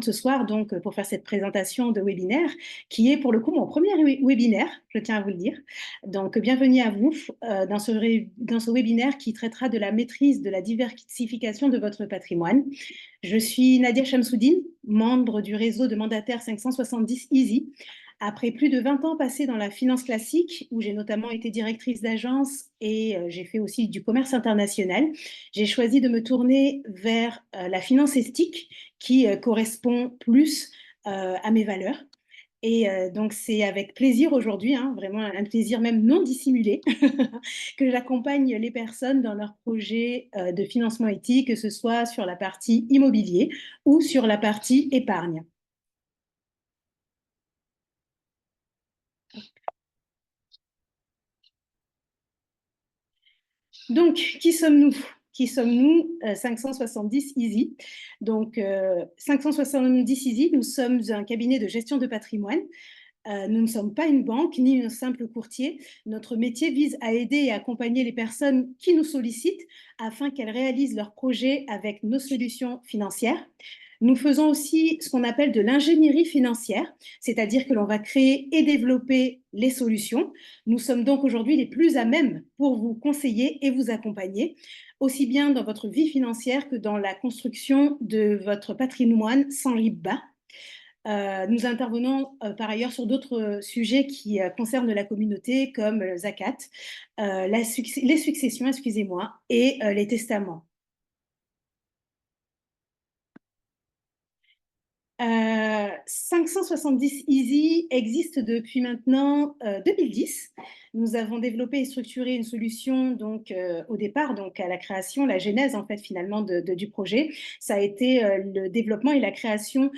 présente ce soir donc pour faire cette présentation de webinaire qui est pour le coup mon premier webinaire, je tiens à vous le dire. Donc bienvenue à vous dans ce webinaire qui traitera de la maîtrise de la diversification de votre patrimoine. Je suis Nadia Chamsoudine, membre du réseau de mandataires 570 Easy. Après plus de 20 ans passés dans la finance classique, où j'ai notamment été directrice d'agence et j'ai fait aussi du commerce international, j'ai choisi de me tourner vers la finance éthique qui correspond plus à mes valeurs. Et donc, c'est avec plaisir aujourd'hui, hein, vraiment un plaisir même non dissimulé, que j'accompagne les personnes dans leurs projets de financement éthique, que ce soit sur la partie immobilier ou sur la partie épargne. Donc, qui sommes-nous? Qui sommes-nous 570 Easy. Donc, 570 Easy, nous sommes un cabinet de gestion de patrimoine. Nous ne sommes pas une banque ni un simple courtier. Notre métier vise à aider et accompagner les personnes qui nous sollicitent afin qu'elles réalisent leurs projets avec nos solutions financières. Nous faisons aussi ce qu'on appelle de l'ingénierie financière, c'est-à-dire que l'on va créer et développer les solutions. Nous sommes donc aujourd'hui les plus à même pour vous conseiller et vous accompagner, aussi bien dans votre vie financière que dans la construction de votre patrimoine sans riba. Nous intervenons par ailleurs sur d'autres sujets qui concernent la communauté comme le zakat, les successions, excusez-moi, et les testaments. 570 Easy existe depuis maintenant 2010. Nous avons développé et structuré une solution donc au départ, donc à la création, la genèse en fait finalement du projet. Ça a été le développement et la création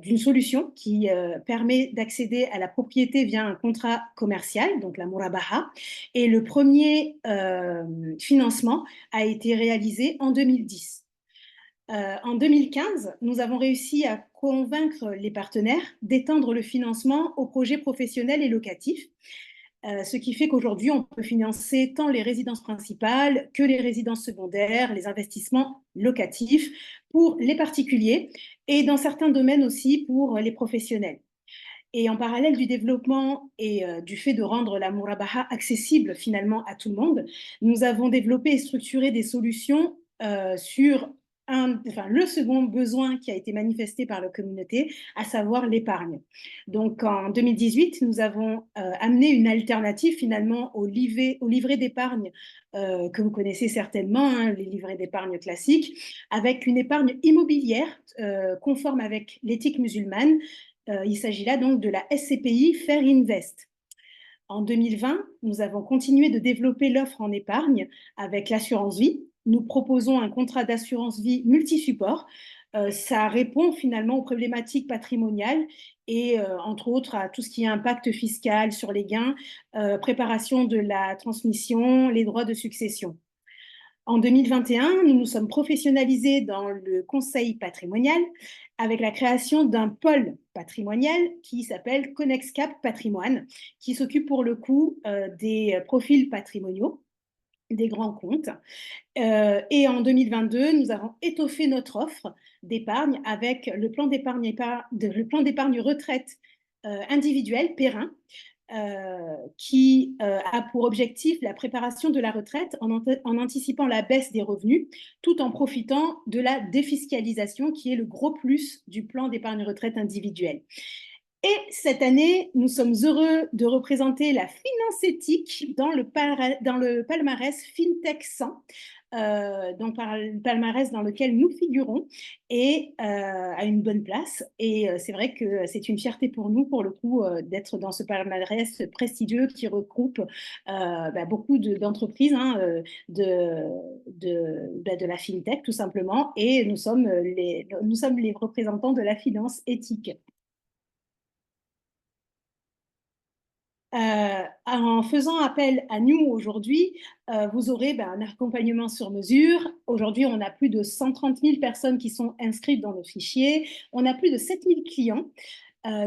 d'une solution qui permet d'accéder à la propriété via un contrat commercial, donc la Murabaha. Et le premier financement a été réalisé en 2010. En 2015, nous avons réussi à convaincre les partenaires d'étendre le financement aux projets professionnels et locatifs, ce qui fait qu'aujourd'hui, on peut financer tant les résidences principales que les résidences secondaires, les investissements locatifs pour les particuliers et dans certains domaines aussi pour les professionnels. Et en parallèle du développement et du fait de rendre la Murabaha accessible finalement à tout le monde, nous avons développé et structuré des solutions sur le second besoin qui a été manifesté par la communauté, à savoir l'épargne. Donc en 2018, nous avons amené une alternative finalement au livret d'épargne que vous connaissez certainement, hein, les livrets d'épargne classiques, avec une épargne immobilière conforme avec l'éthique musulmane. Il s'agit là donc de la SCPI Fair Invest. En 2020, nous avons continué de développer l'offre en épargne avec l'assurance vie. Nous proposons un contrat d'assurance vie multi-support. Ça répond finalement aux problématiques patrimoniales et entre autres à tout ce qui est impact fiscal sur les gains, préparation de la transmission, les droits de succession. En 2021, nous nous sommes professionnalisés dans le conseil patrimonial avec la création d'un pôle patrimonial qui s'appelle ConnexCap Patrimoine, qui s'occupe pour le coup des profils patrimoniaux, des grands comptes. Et en 2022, nous avons étoffé notre offre d'épargne avec le plan d'épargne retraite individuel Perrin, qui a pour objectif la préparation de la retraite en anticipant la baisse des revenus, tout en profitant de la défiscalisation qui est le gros plus du plan d'épargne retraite individuelle. Et cette année, nous sommes heureux de représenter la finance éthique dans le palmarès FinTech 100, donc par le palmarès dans lequel nous figurons et à une bonne place. Et c'est vrai que c'est une fierté pour nous, pour le coup, d'être dans ce palmarès prestigieux qui regroupe beaucoup d'entreprises hein, de la FinTech, tout simplement. Et nous sommes les représentants de la finance éthique. En faisant appel à nous aujourd'hui, vous aurez un accompagnement sur mesure. Aujourd'hui, on a plus de 130 000 personnes qui sont inscrites dans nos fichiers. On a plus de 7 000 clients.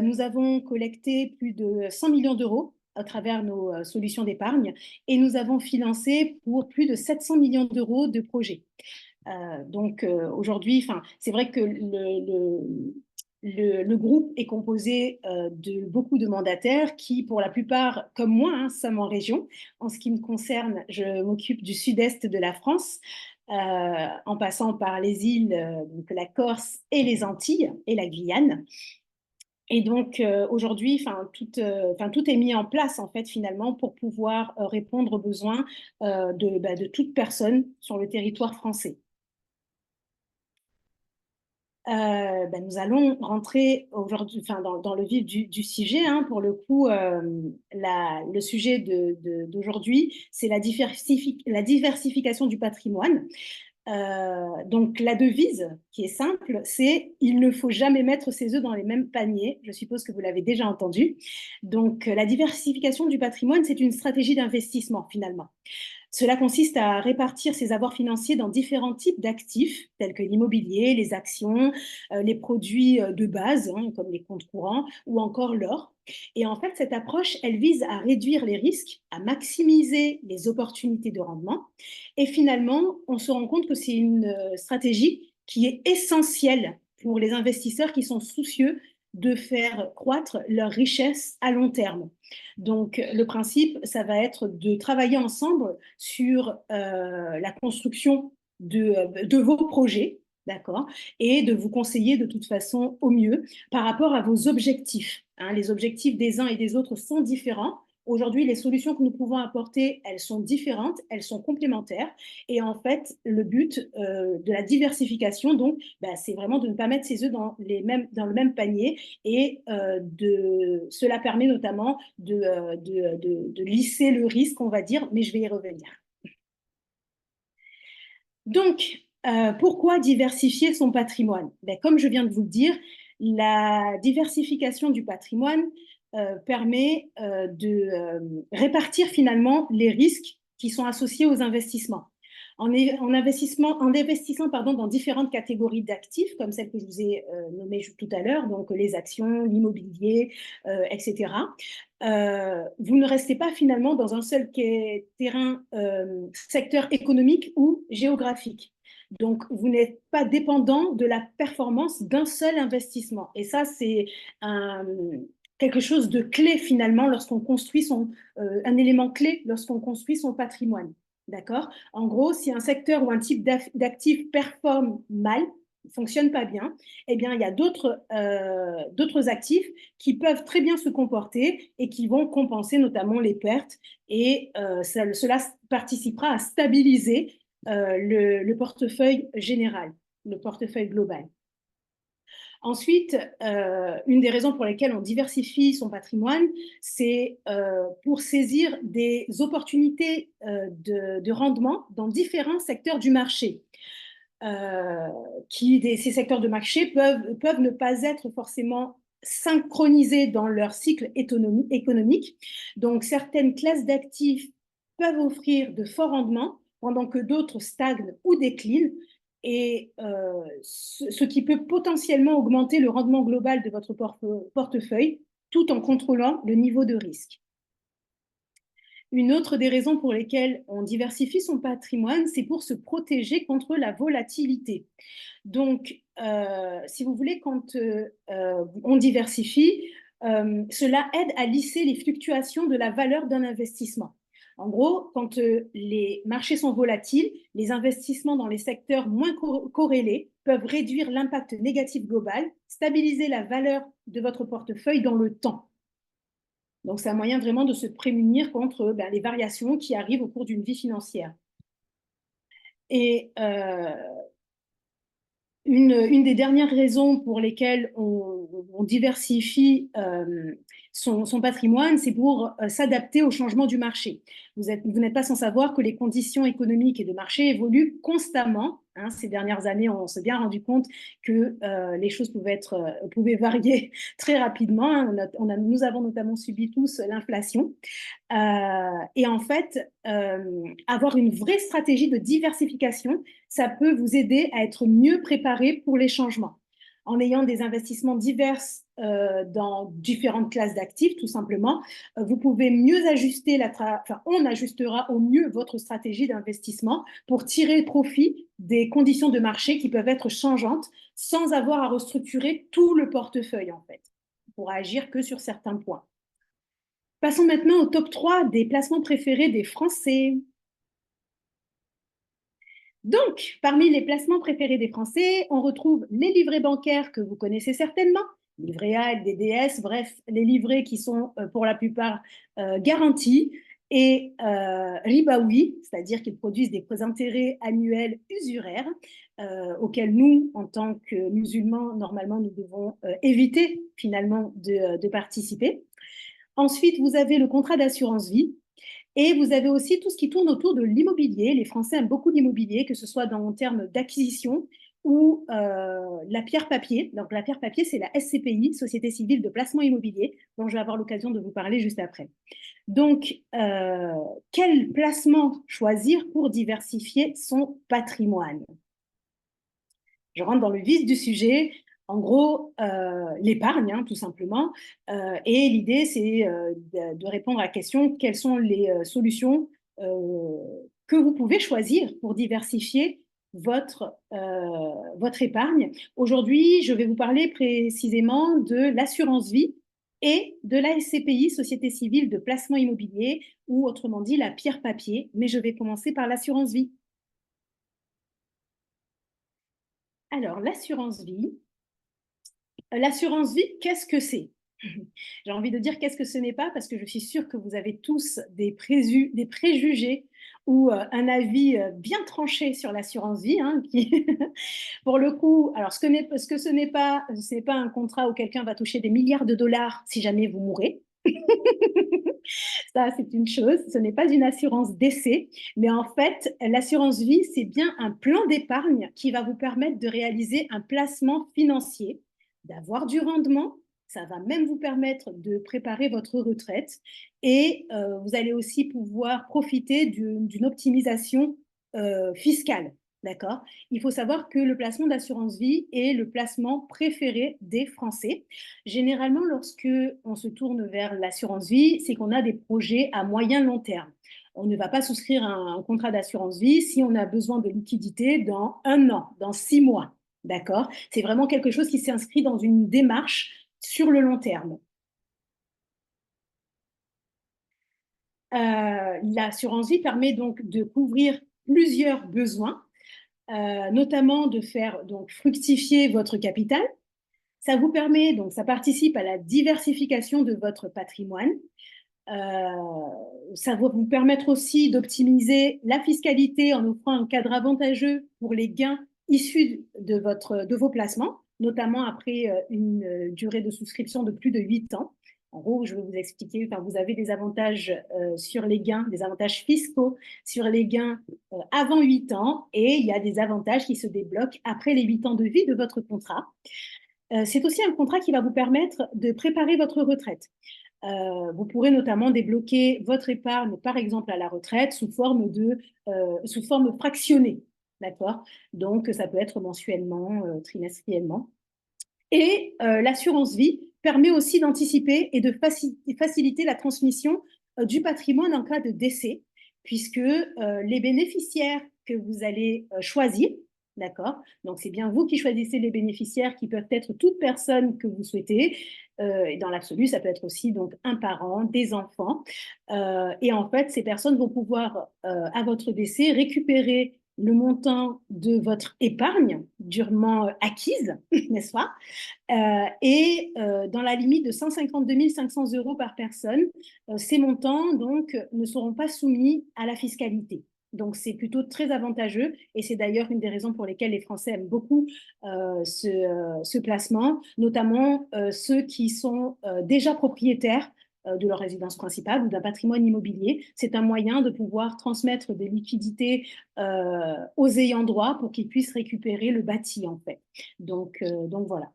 Nous avons collecté plus de 100 millions d'euros à travers nos solutions d'épargne et nous avons financé pour plus de 700 millions d'euros de projets. Aujourd'hui, c'est vrai que le groupe est composé de beaucoup de mandataires qui, pour la plupart, comme moi, hein, sommes en région. En ce qui me concerne, je m'occupe du sud-est de la France, en passant par les îles, donc la Corse et les Antilles et la Guyane. Et donc aujourd'hui, tout est mis en place en fait finalement pour pouvoir répondre aux besoins de toute personne sur le territoire français. Nous allons rentrer aujourd'hui, dans le vif du sujet. Hein. Pour le coup, le sujet d'aujourd'hui, c'est la diversification du patrimoine. Donc la devise qui est simple, c'est il ne faut jamais mettre ses œufs dans les mêmes paniers. Je suppose que vous l'avez déjà entendu. Donc la diversification du patrimoine, c'est une stratégie d'investissement finalement. Cela consiste à répartir ses avoirs financiers dans différents types d'actifs, tels que l'immobilier, les actions, les produits de base, hein, comme les comptes courants, ou encore l'or. Et en fait, cette approche, elle vise à réduire les risques, à maximiser les opportunités de rendement. Et finalement, on se rend compte que c'est une stratégie qui est essentielle pour les investisseurs qui sont soucieux de faire croître leur richesse à long terme. Donc, le principe, ça va être de travailler ensemble sur la construction de vos projets, d'accord, et de vous conseiller de toute façon au mieux par rapport à vos objectifs. Hein. Les objectifs des uns et des autres sont différents. Aujourd'hui, les solutions que nous pouvons apporter, elles sont différentes, elles sont complémentaires. Et en fait, le but de la diversification, donc, c'est vraiment de ne pas mettre ses œufs dans le même panier. Et cela permet notamment de lisser le risque, on va dire, mais je vais y revenir. Donc, pourquoi diversifier son patrimoine? Comme je viens de vous le dire, la diversification du patrimoine permet de répartir finalement les risques qui sont associés aux investissements. En investissant dans différentes catégories d'actifs, comme celles que je vous ai nommées tout à l'heure, donc les actions, l'immobilier, etc., vous ne restez pas finalement dans un seul secteur économique ou géographique. Donc, vous n'êtes pas dépendant de la performance d'un seul investissement. Et ça, c'est quelque chose de clé finalement lorsqu'on construit un élément clé lorsqu'on construit son patrimoine. D'accord? En gros, si un secteur ou un type d'actif performe mal, ne fonctionne pas bien, eh bien, il y a d'autres actifs qui peuvent très bien se comporter et qui vont compenser notamment les pertes. Et cela participera à stabiliser le portefeuille général, le portefeuille global. Ensuite, une des raisons pour lesquelles on diversifie son patrimoine, c'est pour saisir des opportunités de rendement dans différents secteurs du marché. Ces secteurs de marché peuvent ne pas être forcément synchronisés dans leur cycle économique. Donc, certaines classes d'actifs peuvent offrir de forts rendements pendant que d'autres stagnent ou déclinent, et ce qui peut potentiellement augmenter le rendement global de votre portefeuille tout en contrôlant le niveau de risque. Une autre des raisons pour lesquelles on diversifie son patrimoine, c'est pour se protéger contre la volatilité. Donc, si vous voulez, quand on diversifie, cela aide à lisser les fluctuations de la valeur d'un investissement. En gros, quand les marchés sont volatiles, les investissements dans les secteurs moins corrélés peuvent réduire l'impact négatif global, stabiliser la valeur de votre portefeuille dans le temps. Donc, c'est un moyen vraiment de se prémunir contre les variations qui arrivent au cours d'une vie financière. Et une des dernières raisons pour lesquelles on diversifie son patrimoine, c'est pour s'adapter au changement du marché. Vous n'êtes pas sans savoir que les conditions économiques et de marché évoluent constamment. Hein. Ces dernières années, on s'est bien rendu compte que les choses pouvaient varier très rapidement. Hein. Nous avons notamment subi tous l'inflation. Et en fait, avoir une vraie stratégie de diversification, ça peut vous aider à être mieux préparé pour les changements. en ayant des investissements divers dans différentes classes d'actifs, tout simplement, vous pouvez mieux ajuster enfin, on ajustera au mieux votre stratégie d'investissement pour tirer profit des conditions de marché qui peuvent être changeantes sans avoir à restructurer tout le portefeuille, en fait. On pourra agir que sur certains points. Passons maintenant au top 3 des placements préférés des Français. Donc, parmi les placements préférés des Français, on retrouve les livrets bancaires que vous connaissez certainement, livret A, LDDS, bref, les livrets qui sont pour la plupart garantis, et Ribaoui, c'est-à-dire qu'ils produisent des intérêts annuels usuraires auxquels nous, en tant que musulmans, normalement, nous devons éviter finalement de participer. Ensuite, vous avez le contrat d'assurance vie. Et vous avez aussi tout ce qui tourne autour de l'immobilier. Les Français aiment beaucoup l'immobilier, que ce soit en termes d'acquisition ou la pierre papier. Donc la pierre papier, c'est la SCPI, Société civile de placement immobilier, dont je vais avoir l'occasion de vous parler juste après. Donc, quel placement choisir pour diversifier son patrimoine? Je rentre dans le vif du sujet. En gros, l'épargne, hein, tout simplement. Et l'idée, c'est de répondre à la question, quelles sont les solutions que vous pouvez choisir pour diversifier votre épargne. Aujourd'hui, je vais vous parler précisément de l'assurance vie et de la SCPI, Société civile de placement immobilier, ou autrement dit la pierre papier, mais je vais commencer par l'assurance vie. Alors, l'assurance vie, qu'est-ce que c'est? J'ai envie de dire qu'est-ce que ce n'est pas, parce que je suis sûre que vous avez tous des préjugés ou un avis bien tranché sur l'assurance vie, hein, qui, pour le coup, alors ce que ce n'est pas un contrat où quelqu'un va toucher des milliards de dollars si jamais vous mourrez. Ça, c'est une chose. Ce n'est pas une assurance décès, mais en fait, l'assurance vie, c'est bien un plan d'épargne qui va vous permettre de réaliser un placement financier, d'avoir du rendement. Ça va même vous permettre de préparer votre retraite et vous allez aussi pouvoir profiter d'une optimisation fiscale. D'accord? Il faut savoir que le placement d'assurance vie est le placement préféré des Français. Généralement, lorsque on se tourne vers l'assurance vie, c'est qu'on a des projets à moyen long terme. On ne va pas souscrire un contrat d'assurance vie si on a besoin de liquidité dans 1 an, dans 6 mois. D'accord? C'est vraiment quelque chose qui s'inscrit dans une démarche sur le long terme. L'assurance vie permet donc de couvrir plusieurs besoins, notamment de faire donc fructifier votre capital. Ça vous permet, donc ça participe à la diversification de votre patrimoine. Ça va vous permettre aussi d'optimiser la fiscalité en offrant un cadre avantageux pour les gains issus de vos placements, notamment après une durée de souscription de plus de 8 ans. En gros, je vais vous expliquer, enfin, vous avez des avantages sur les gains, des avantages fiscaux sur les gains avant 8 ans, et il y a des avantages qui se débloquent après les 8 ans de vie de votre contrat. C'est aussi un contrat qui va vous permettre de préparer votre retraite. Vous pourrez notamment débloquer votre épargne, par exemple à la retraite, sous forme fractionnée. D'accord? Donc, ça peut être mensuellement, trimestriellement. Et l'assurance vie permet aussi d'anticiper et de faciliter la transmission du patrimoine en cas de décès, puisque les bénéficiaires que vous allez choisir, d'accord? Donc, c'est bien vous qui choisissez les bénéficiaires qui peuvent être toute personne que vous souhaitez. Et dans l'absolu, ça peut être aussi donc un parent, des enfants. Et en fait, ces personnes vont pouvoir, à votre décès, récupérer le montant de votre épargne durement acquise, n'est-ce pas? Et dans la limite de 152 500 euros par personne, ces montants donc ne seront pas soumis à la fiscalité. Donc, c'est plutôt très avantageux et c'est d'ailleurs une des raisons pour lesquelles les Français aiment beaucoup ce placement, notamment ceux qui sont déjà propriétaires de leur résidence principale ou d'un patrimoine immobilier. C'est un moyen de pouvoir transmettre des liquidités aux ayants droit pour qu'ils puissent récupérer le bâti, en fait. Donc voilà.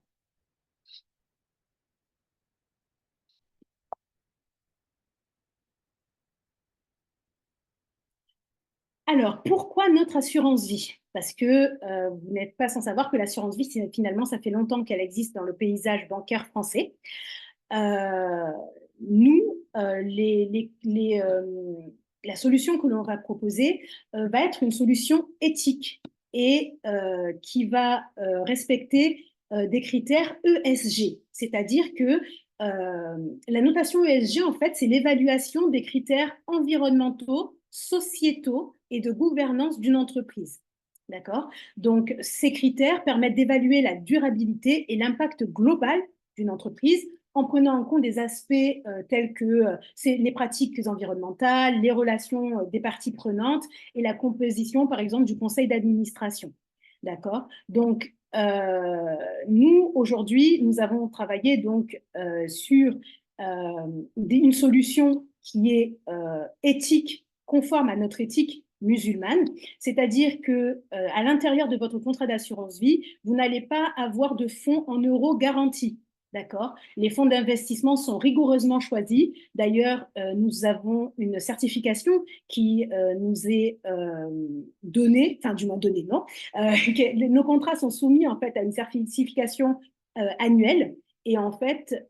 Alors, pourquoi notre assurance vie? parce que vous n'êtes pas sans savoir que l'assurance vie, finalement, ça fait longtemps qu'elle existe dans le paysage bancaire français. Euh, nous, la solution que l'on va proposer va être une solution éthique et qui va respecter des critères ESG, c'est-à-dire que la notation ESG, en fait, c'est l'évaluation des critères environnementaux, sociétaux et de gouvernance d'une entreprise. D'accord? Donc, ces critères permettent d'évaluer la durabilité et l'impact global d'une entreprise en prenant en compte des aspects tels que les pratiques environnementales, les relations des parties prenantes et la composition, par exemple, du conseil d'administration. D'accord? Donc, nous, aujourd'hui, nous avons travaillé donc, sur une solution qui est éthique, conforme à notre éthique musulmane, c'est-à-dire que à l'intérieur de votre contrat d'assurance vie, vous n'allez pas avoir de fonds en euros garantis. D'accord? Les fonds d'investissement sont rigoureusement choisis. D'ailleurs, nous avons une certification qui nous est donnée, enfin du moins donnée, non. Nos contrats sont soumis en fait à une certification annuelle et en fait,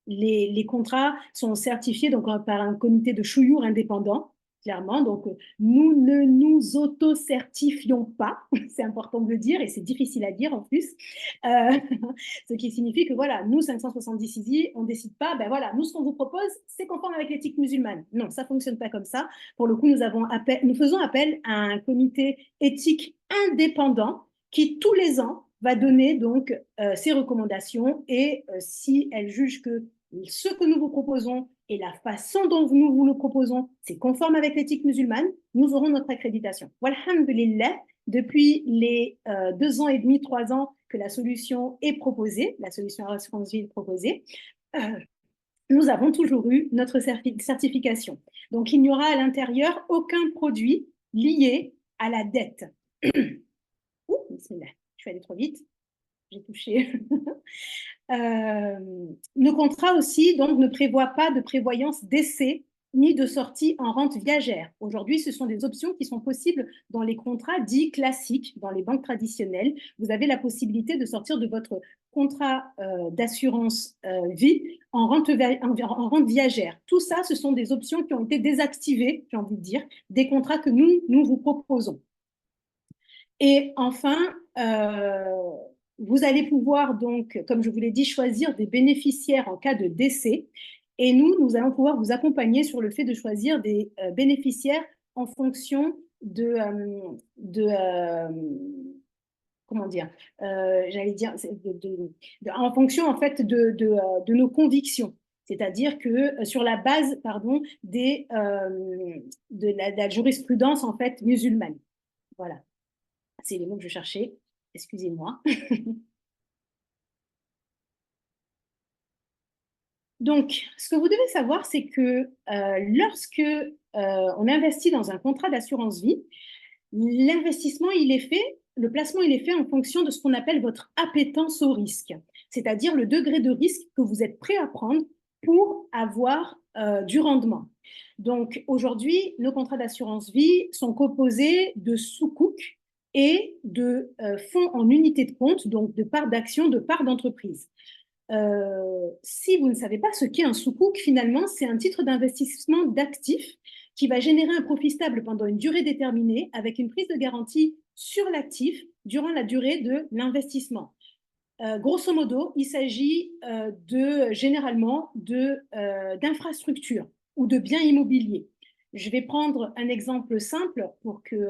les contrats sont certifiés donc, par un comité de chouyour indépendant clairement. Donc, nous ne nous auto-certifions pas, c'est important de le dire, et c'est difficile à dire en plus. Ce qui signifie que, voilà, nous, 570 ISI, on ne décide pas, ben voilà, nous, ce qu'on vous propose, c'est conforme avec l'éthique musulmane. Non, ça ne fonctionne pas comme ça. Pour le coup, nous faisons appel à un comité éthique indépendant qui, tous les ans, va donner donc ses recommandations et si elle juge que ce que nous vous proposons et la façon dont nous vous le proposons, c'est conforme avec l'éthique musulmane, nous aurons notre accréditation. Walhamdulillah, depuis les 2 ans et demi, 3 ans que la solution est proposée, la solution assurance vie est proposée, nous avons toujours eu notre certification. Donc, il n'y aura à l'intérieur aucun produit lié à la dette. Ouh, bismillah, je suis allée trop vite, j'ai touché. Nos contrats aussi donc, ne prévoient pas de prévoyance d'essai ni de sortie en rente viagère. Aujourd'hui, ce sont des options qui sont possibles dans les contrats dits classiques, dans les banques traditionnelles. Vous avez la possibilité de sortir de votre contrat d'assurance vie en rente viagère. Tout ça, ce sont des options qui ont été désactivées, j'ai envie de dire, des contrats que nous vous proposons. Et enfin, vous allez pouvoir donc, comme je vous l'ai dit, choisir des bénéficiaires en cas de décès. Et nous allons pouvoir vous accompagner sur le fait de choisir des bénéficiaires en fonction comment dire, j'allais dire, en fonction en fait de nos convictions. C'est-à-dire que sur la base, pardon, de la jurisprudence en fait musulmane. Voilà. C'est les mots que je cherchais. Excusez-moi. Donc, ce que vous devez savoir, c'est que lorsque on investit dans un contrat d'assurance vie, l'investissement, il est fait, le placement, il est fait en fonction de ce qu'on appelle votre appétence au risque, c'est-à-dire le degré de risque que vous êtes prêt à prendre pour avoir du rendement. Donc, aujourd'hui, nos contrats d'assurance vie sont composés de sous-coucs et de fonds en unité de compte, donc de parts d'action, de parts d'entreprise. Si vous ne savez pas ce qu'est un sous-couc, finalement, c'est un titre d'investissement d'actifs qui va générer un profit stable pendant une durée déterminée avec une prise de garantie sur l'actif durant la durée de l'investissement. Grosso modo, il s'agit généralement d'infrastructures ou de biens immobiliers. Je vais prendre un exemple simple pour que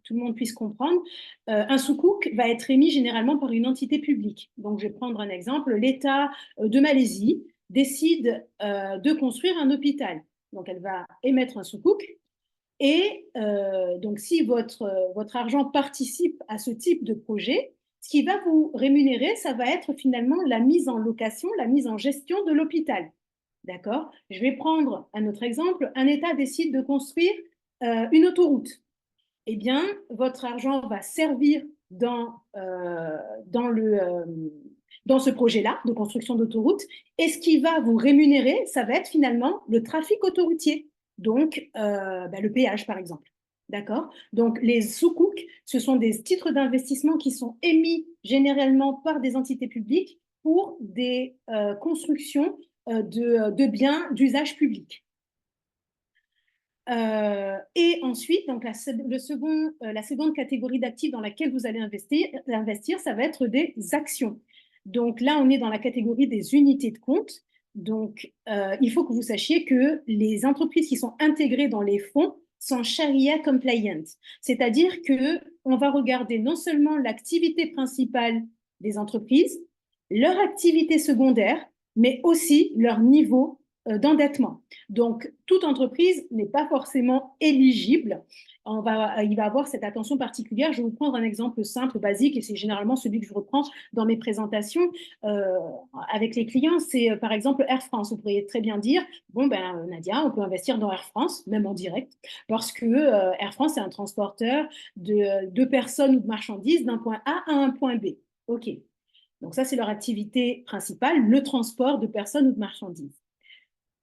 tout le monde puisse comprendre. Un sukuk va être émis généralement par une entité publique. Donc, je vais prendre un exemple. L'État de Malaisie décide de construire un hôpital. Donc, elle va émettre un sukuk. Et donc, si votre argent participe à ce type de projet, ce qui va vous rémunérer, ça va être finalement la mise en location, la mise en gestion de l'hôpital. D'accord? Je vais prendre un autre exemple. Un État décide de construire une autoroute. Eh bien, votre argent va servir dans ce projet-là de construction d'autoroute. Et ce qui va vous rémunérer, ça va être finalement le trafic autoroutier. Donc, le péage, par exemple. D'accord? Donc, les sukuk, ce sont des titres d'investissement qui sont émis généralement par des entités publiques pour des constructions de biens d'usage public. Et ensuite, donc la seconde catégorie d'actifs dans laquelle vous allez investir, ça va être des actions. Donc là, on est dans la catégorie des unités de compte. Donc, il faut que vous sachiez que les entreprises qui sont intégrées dans les fonds sont Sharia compliant. C'est-à-dire que on va regarder non seulement l'activité principale des entreprises, leur activité secondaire, mais aussi leur niveau d'endettement. Donc, toute entreprise n'est pas forcément éligible. Il va avoir cette attention particulière. Je vais vous prendre un exemple simple, basique, et c'est généralement celui que je reprends dans mes présentations avec les clients. C'est par exemple Air France. Vous pourriez très bien dire, bon, ben Nadia, on peut investir dans Air France, même en direct, parce que Air France est un transporteur de personnes ou de marchandises d'un point A à un point B. OK. Donc ça, c'est leur activité principale, le transport de personnes ou de marchandises.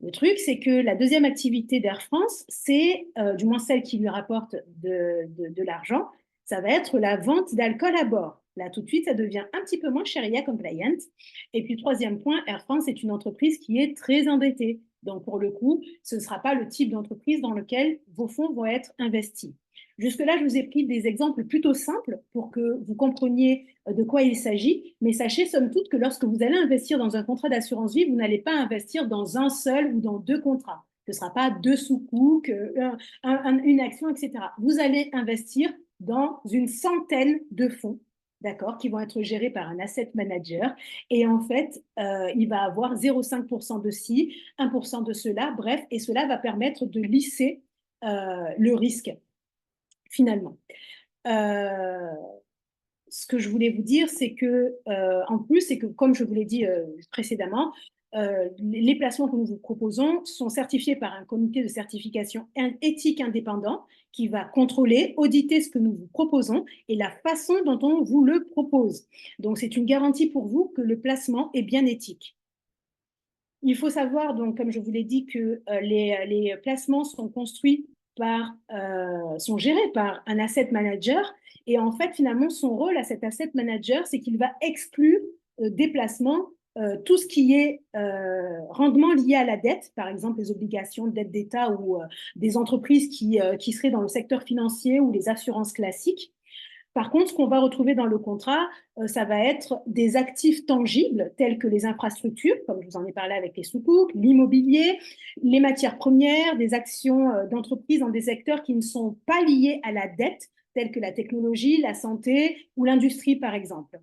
Le truc, c'est que la deuxième activité d'Air France, c'est, du moins celle qui lui rapporte de l'argent, ça va être la vente d'alcool à bord. Là, tout de suite, ça devient un petit peu moins Sharia compliant. Et puis, troisième point, Air France est une entreprise qui est très endettée. Donc, pour le coup, ce ne sera pas le type d'entreprise dans lequel vos fonds vont être investis. Jusque-là, je vous ai pris des exemples plutôt simples pour que vous compreniez de quoi il s'agit, mais sachez somme toute que lorsque vous allez investir dans un contrat d'assurance vie, vous n'allez pas investir dans un seul ou dans deux contrats. Ce ne sera pas deux sous-coups, une action, etc. Vous allez investir dans une centaine de fonds, d'accord, qui vont être gérés par un asset manager. Et en fait, il va avoir 0,5% de ci, 1% de cela, bref, et cela va permettre de lisser le risque finalement. Ce que je voulais vous dire, c'est que, en plus, c'est que, comme je vous l'ai dit précédemment, les placements que nous vous proposons sont certifiés par un comité de certification éthique indépendant qui va contrôler, auditer ce que nous vous proposons et la façon dont on vous le propose. Donc, c'est une garantie pour vous que le placement est bien éthique. Il faut savoir, donc, comme je vous l'ai dit, que les placements sont construits sont gérés par un asset manager. Et en fait, finalement, son rôle à cet asset manager, c'est qu'il va exclure des placements tout ce qui est rendement lié à la dette, par exemple les obligations de dette d'État ou des entreprises qui seraient dans le secteur financier ou les assurances classiques. Par contre, ce qu'on va retrouver dans le contrat, ça va être des actifs tangibles tels que les infrastructures, comme je vous en ai parlé avec les sukuk, l'immobilier, les matières premières, des actions d'entreprises dans des secteurs qui ne sont pas liés à la dette, tels que la technologie, la santé ou l'industrie, par exemple.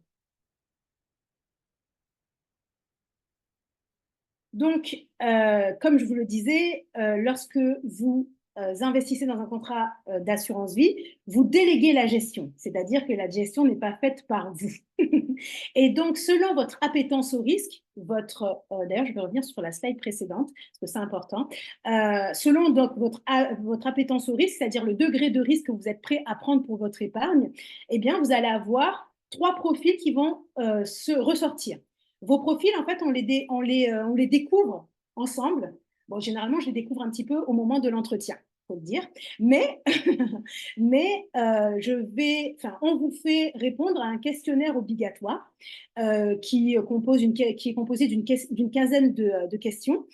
Donc, comme je vous le disais, lorsque vous investissez dans un contrat d'assurance vie, vous déléguez la gestion, c'est-à-dire que la gestion n'est pas faite par vous. Et donc, selon votre appétence au risque, d'ailleurs, je vais revenir sur la slide précédente, parce que c'est important, selon donc votre appétence au risque, c'est-à-dire le degré de risque que vous êtes prêt à prendre pour votre épargne, eh bien, vous allez avoir trois profils qui vont se ressortir. Vos profils, en fait, on les découvre ensemble. Bon, généralement, je les découvre un petit peu au moment de l'entretien, faut le dire. Mais, on vous fait répondre à un questionnaire obligatoire qui est composé d'une quinzaine de questions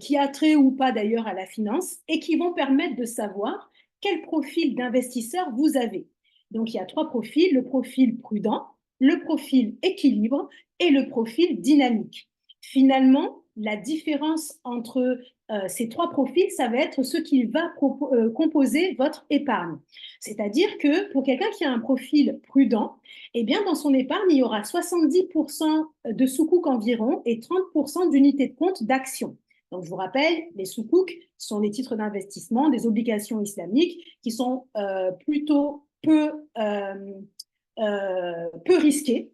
qui a trait ou pas d'ailleurs à la finance et qui vont permettre de savoir quel profil d'investisseur vous avez. Donc, il y a trois profils, le profil prudent, le profil équilibre et le profil dynamique. Finalement, la différence entre ces trois profils, ça va être ce qui va composer votre épargne. C'est-à-dire que pour quelqu'un qui a un profil prudent, eh bien, dans son épargne, il y aura 70% de sukuk environ et 30% d'unités de compte d'actions. Donc, je vous rappelle, les sukuk sont des titres d'investissement, des obligations islamiques qui sont plutôt peu risqués.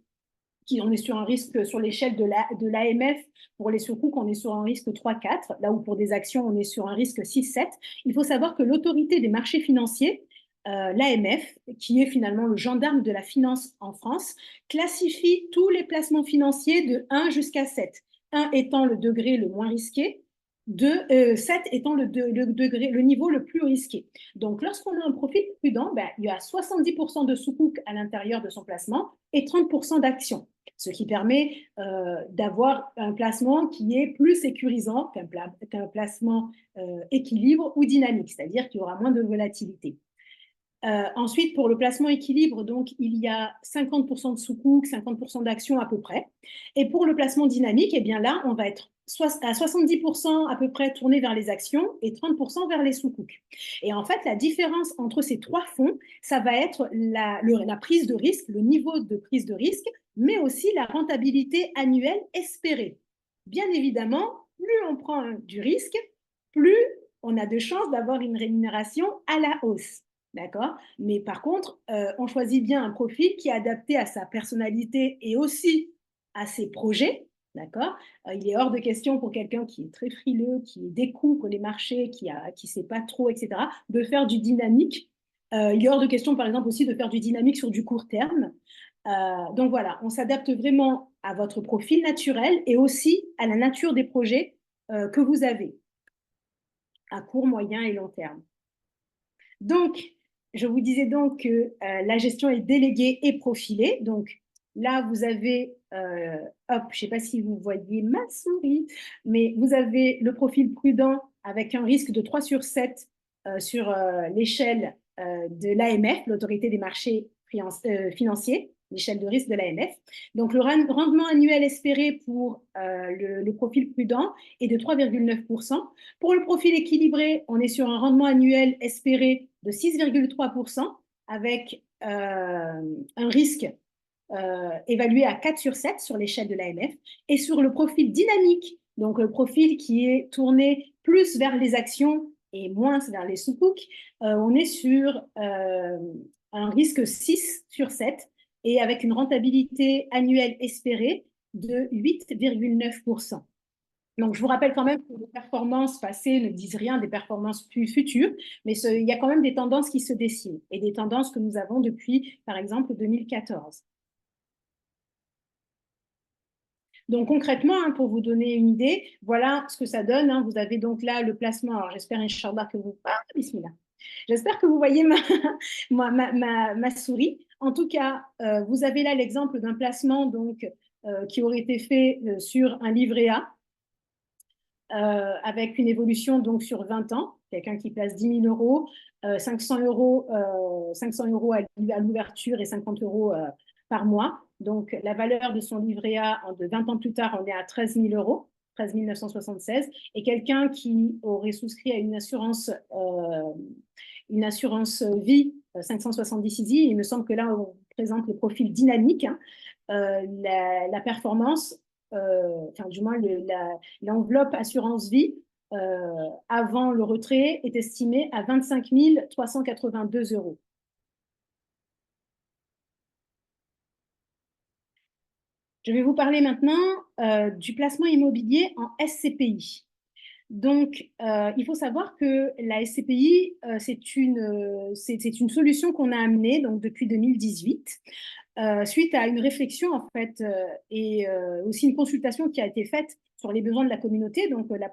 On est sur un risque sur l'échelle de l'AMF, pour les sukuk, on est sur un risque 3-4, là où pour des actions, on est sur un risque 6-7. Il faut savoir que l'autorité des marchés financiers, l'AMF, qui est finalement le gendarme de la finance en France, classifie tous les placements financiers de 1 jusqu'à 7. 1 étant le degré le moins risqué, 7 étant le niveau le plus risqué. Donc, lorsqu'on a un profil prudent, ben, il y a 70% de sukuk à l'intérieur de son placement et 30% d'actions, ce qui permet d'avoir un placement qui est plus sécurisant qu'un placement équilibre ou dynamique, c'est-à-dire qu'il y aura moins de volatilité. Ensuite, pour le placement équilibre, donc, il y a 50% de sukuk, 50% d'actions à peu près. Et pour le placement dynamique, eh bien là, on va être à 70% à peu près tourné vers les actions et 30% vers les sukuk. Et en fait, la différence entre ces trois fonds, ça va être la prise de risque, le niveau de prise de risque, mais aussi la rentabilité annuelle espérée. Bien évidemment, plus on prend du risque, plus on a de chances d'avoir une rémunération à la hausse. D'accord? Mais par contre, on choisit bien un profil qui est adapté à sa personnalité et aussi à ses projets. D'accord? Il est hors de question pour quelqu'un qui est très frileux, qui découvre les marchés, qui ne sait pas trop, etc., de faire du dynamique. Il est hors de question, par exemple, aussi de faire du dynamique sur du court terme. Donc voilà, on s'adapte vraiment à votre profil naturel et aussi à la nature des projets que vous avez à court, moyen et long terme. Donc, je vous disais donc que la gestion est déléguée et profilée. Donc là, vous avez, hop, je ne sais pas si vous voyez ma souris, mais vous avez le profil prudent avec un risque de 3 sur 7 sur l'échelle de l'AMF, l'autorité des marchés financiers, l'échelle de risque de l'AMF. Donc le rendement annuel espéré pour le profil prudent est de 3,9%. Pour le profil équilibré, on est sur un rendement annuel espéré de 6,3% avec un risque évalué à 4 sur 7 sur l'échelle de l'AMF. Et sur le profil dynamique, donc le profil qui est tourné plus vers les actions et moins vers les sukuk, on est sur un risque 6 sur 7 et avec une rentabilité annuelle espérée de 8,9%. Donc, je vous rappelle quand même que les performances passées ne disent rien des performances plus futures, mais il y a quand même des tendances qui se dessinent et des tendances que nous avons depuis, par exemple, 2014. Donc, concrètement, hein, pour vous donner une idée, voilà ce que ça donne. Hein. Vous avez donc là le placement. Alors, j'espère, Inch'Allah, que vous... Ah, bismillah. J'espère que vous voyez ma souris. En tout cas, vous avez là l'exemple d'un placement donc, qui aurait été fait sur un livret A. Avec une évolution donc sur 20 ans, quelqu'un qui place 10 000 euros, 500 euros, 500 euros à l'ouverture et 50 euros par mois. Donc la valeur de son livret A de 20 ans plus tard, on est à 13 000 euros. 13 976, et quelqu'un qui aurait souscrit à une assurance vie 570 il me semble que là, on présente le profil dynamique. Hein. La performance, enfin du moins l'enveloppe assurance vie avant le retrait est estimée à 25 382 euros. Je vais vous parler maintenant du placement immobilier en SCPI. Donc, il faut savoir que la SCPI, c'est une solution qu'on a amenée donc, depuis 2018, suite à une réflexion en fait, et aussi une consultation qui a été faite sur les besoins de la communauté. Donc, le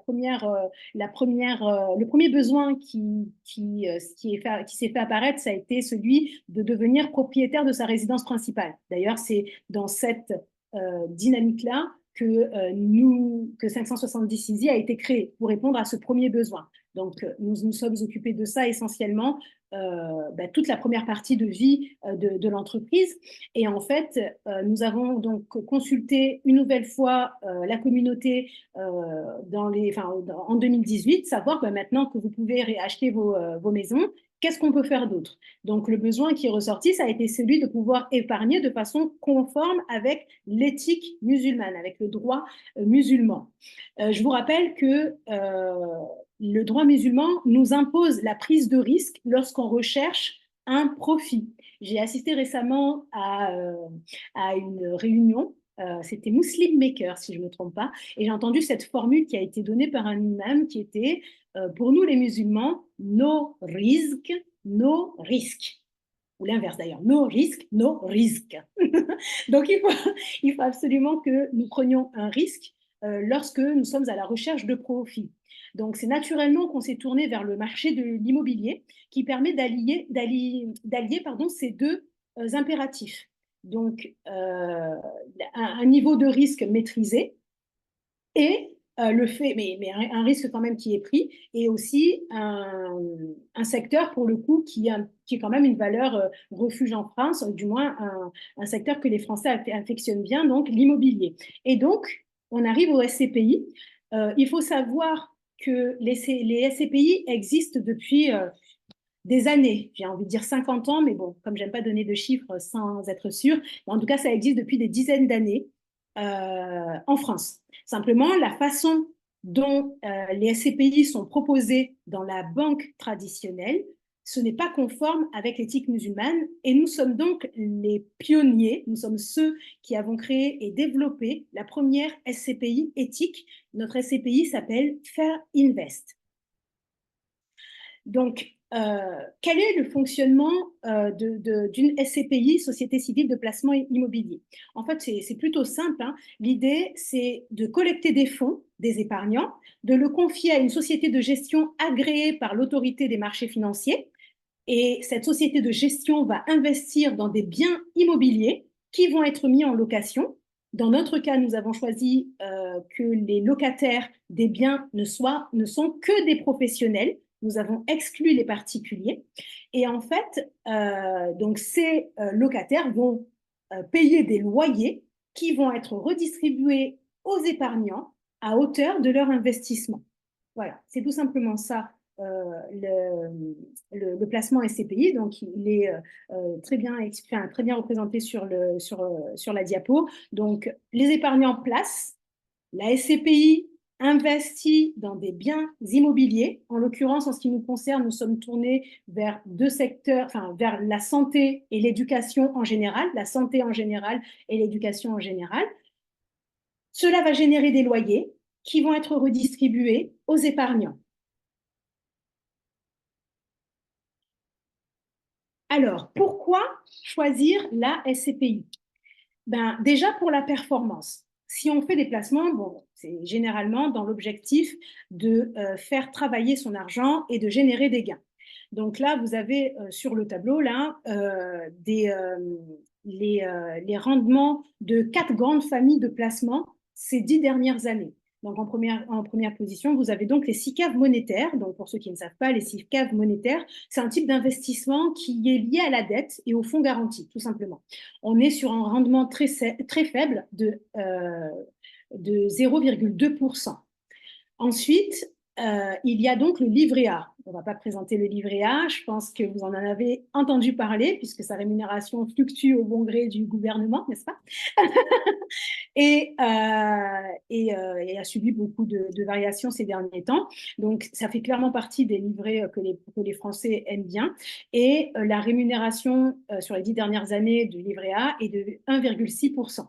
premier besoin qui s'est fait apparaître, ça a été celui de devenir propriétaire de sa résidence principale. D'ailleurs, c'est dans cette dynamique-là que 570 a été créé pour répondre à ce premier besoin. Donc, nous nous sommes occupés de ça essentiellement toute la première partie de vie de l'entreprise. Et en fait, nous avons donc consulté une nouvelle fois la communauté en 2018, savoir maintenant que vous pouvez acheter vos maisons, qu'est-ce qu'on peut faire d'autre? Donc, le besoin qui est ressorti, ça a été celui de pouvoir épargner de façon conforme avec l'éthique musulmane, avec le droit musulman. Je vous rappelle que le droit musulman nous impose la prise de risque lorsqu'on recherche un profit. J'ai assisté récemment à une réunion, c'était Muslim Maker, si je ne me trompe pas, et j'ai entendu cette formule qui a été donnée par un imam qui était, pour nous les musulmans, no risk, no risk. Ou l'inverse d'ailleurs, no risk, no risk. Donc il faut absolument que nous prenions un risque lorsque nous sommes à la recherche de profit. Donc, c'est naturellement qu'on s'est tourné vers le marché de l'immobilier qui permet d'allier ces deux impératifs. Donc, un niveau de risque maîtrisé et le fait, mais un risque quand même qui est pris, et aussi un secteur pour le coup qui est quand même une valeur refuge en France, du moins un secteur que les Français affectionnent bien, donc l'immobilier. Et donc, on arrive au SCPI. Il faut savoir que les SCPI existent depuis des années, j'ai envie de dire 50 ans, mais bon, comme j'aime pas donner de chiffres sans être sûr, en tout cas, ça existe depuis des dizaines d'années en France. Simplement, la façon dont les SCPI sont proposés dans la banque traditionnelle, ce n'est pas conforme avec l'éthique musulmane et nous sommes donc les pionniers, nous sommes ceux qui avons créé et développé la première SCPI éthique. Notre SCPI s'appelle Fair Invest. Donc, quel est le fonctionnement d'une SCPI, Société civile de placement immobilier? En fait, c'est plutôt simple, hein. L'idée, c'est de collecter des fonds des épargnants, de le confier à une société de gestion agréée par l'autorité des marchés financiers. Et cette société de gestion va investir dans des biens immobiliers qui vont être mis en location. Dans notre cas, nous avons choisi que les locataires des biens ne sont que des professionnels. Nous avons exclu les particuliers. Et en fait, donc ces locataires vont payer des loyers qui vont être redistribués aux épargnants à hauteur de leur investissement. Voilà, c'est tout simplement ça le placement SCPI. Donc, il est très bien, enfin, très bien représenté sur la diapo. Donc, les épargnants placent, la SCPI investit dans des biens immobiliers. En l'occurrence, en ce qui nous concerne, nous sommes tournés vers deux secteurs, enfin, vers la santé et l'éducation en général, la santé en général et l'éducation en général. Cela va générer des loyers qui vont être redistribués aux épargnants. Alors, pourquoi choisir la SCPI? Ben, déjà pour la performance. Si on fait des placements, bon, c'est généralement dans l'objectif de faire travailler son argent et de générer des gains. Donc là, vous avez sur le tableau là, les rendements de 4 grandes familles de placements ces 10 dernières années. Donc en première position, vous avez donc les SICAV monétaires. Donc pour ceux qui ne savent pas, les SICAV monétaires, c'est un type d'investissement qui est lié à la dette et au fonds garanti, tout simplement. On est sur un rendement très faible de 0,2%. Ensuite, il y a donc le livret A. On ne va pas présenter le livret A, je pense que vous en avez entendu parler, puisque sa rémunération fluctue au bon gré du gouvernement, n'est-ce pas? Et a subi beaucoup de variations ces derniers temps. Donc, ça fait clairement partie des livrets que les Français aiment bien. Et la rémunération sur les 10 dernières années du livret A est de 1,6%.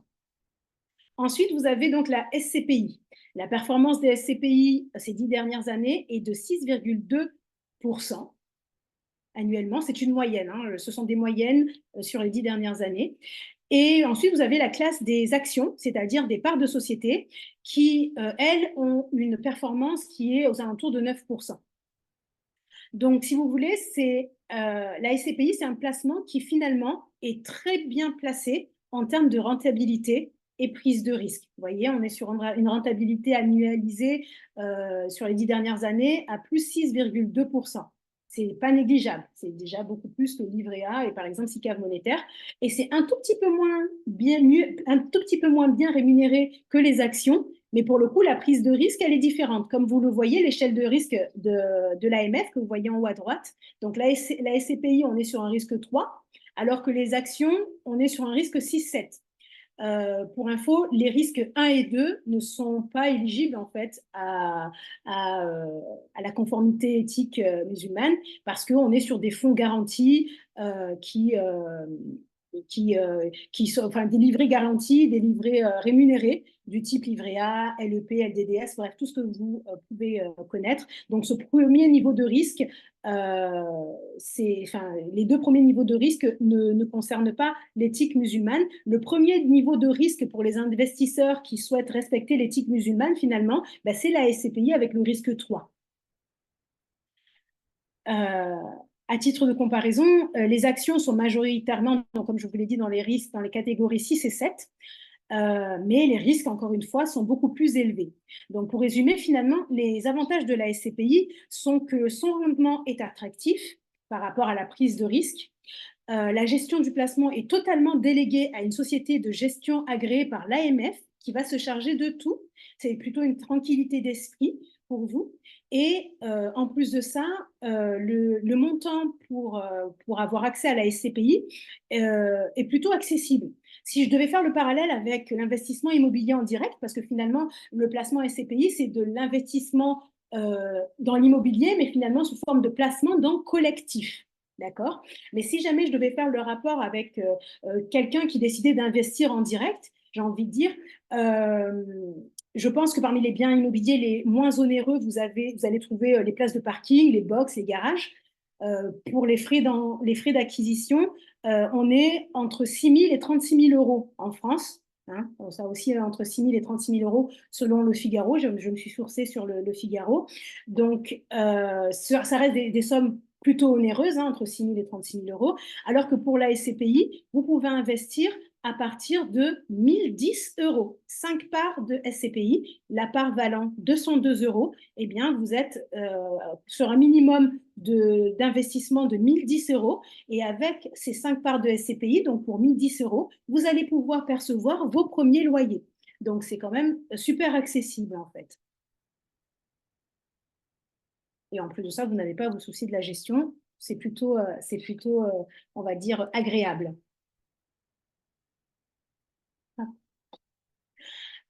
Ensuite, vous avez donc la SCPI. La performance des SCPI ces 10 dernières années est de 6,2% annuellement. C'est une moyenne, hein. Ce sont des moyennes sur les 10 dernières années. Et ensuite, vous avez la classe des actions, c'est-à-dire des parts de société qui, elles, ont une performance qui est aux alentours de 9%. Donc, si vous voulez, la SCPI, c'est un placement qui finalement est très bien placé en termes de rentabilité et prise de risque. Vous voyez, on est sur une rentabilité annualisée sur les 10 dernières années à plus 6,2%. C'est pas négligeable. C'est déjà beaucoup plus que le livret A et par exemple SICAV monétaire. Et c'est un tout petit peu moins bien rémunéré que les actions. Mais pour le coup, la prise de risque, elle est différente. Comme vous le voyez, l'échelle de risque de l'AMF, que vous voyez en haut à droite. Donc la SCPI, on est sur un risque 3, alors que les actions, on est sur un risque 6-7. Pour info, les risques 1 et 2 ne sont pas éligibles en fait à la conformité éthique musulmane parce qu'on est sur des fonds garantis qui qui sont, enfin, des livrets garantis, des livrets rémunérés du type livret A, LEP, LDDS, bref, tout ce que vous pouvez connaître. Donc, ce premier niveau de risque, enfin, les deux premiers niveaux de risque ne concernent pas l'éthique musulmane. Le premier niveau de risque pour les investisseurs qui souhaitent respecter l'éthique musulmane, finalement, ben, c'est la SCPI avec le risque 3. À titre de comparaison, les actions sont majoritairement, donc, comme je vous l'ai dit, dans les risques, dans les catégories 6 et 7, mais les risques, encore une fois, sont beaucoup plus élevés. Donc, pour résumer, finalement, les avantages de la SCPI sont que son rendement est attractif par rapport à la prise de risque. La gestion du placement est totalement déléguée à une société de gestion agréée par l'AMF qui va se charger de tout. C'est plutôt une tranquillité d'esprit pour vous. Et en plus de ça, le montant pour avoir accès à la SCPI est plutôt accessible. Si je devais faire le parallèle avec l'investissement immobilier en direct, parce que finalement, le placement SCPI, c'est de l'investissement dans l'immobilier, mais finalement sous forme de placement dans collectif. D'accord? Mais si jamais je devais faire le rapport avec quelqu'un qui décidait d'investir en direct, j'ai envie de dire, je pense que parmi les biens immobiliers les moins onéreux, vous allez trouver les places de parking, les box, les garages. Pour les frais d'acquisition, on est entre 6 000 et 36 000 euros en France. Hein, ça aussi entre 6 000 et 36 000 euros selon le Figaro. Je me suis sourcée sur le Figaro. Donc, ça reste des sommes plutôt onéreuses, hein, entre 6 000 et 36 000 euros, alors que pour la SCPI, vous pouvez investir à partir de 1010 euros. 5 parts de SCPI, la part valant 202 euros, eh bien, vous êtes sur un minimum d'investissement de 1010 euros. Et avec ces 5 parts de SCPI, donc pour 1010 euros, vous allez pouvoir percevoir vos premiers loyers. Donc, c'est quand même super accessible, en fait. Et en plus de ça, vous n'avez pas à vous soucier de la gestion. C'est plutôt, on va dire, agréable.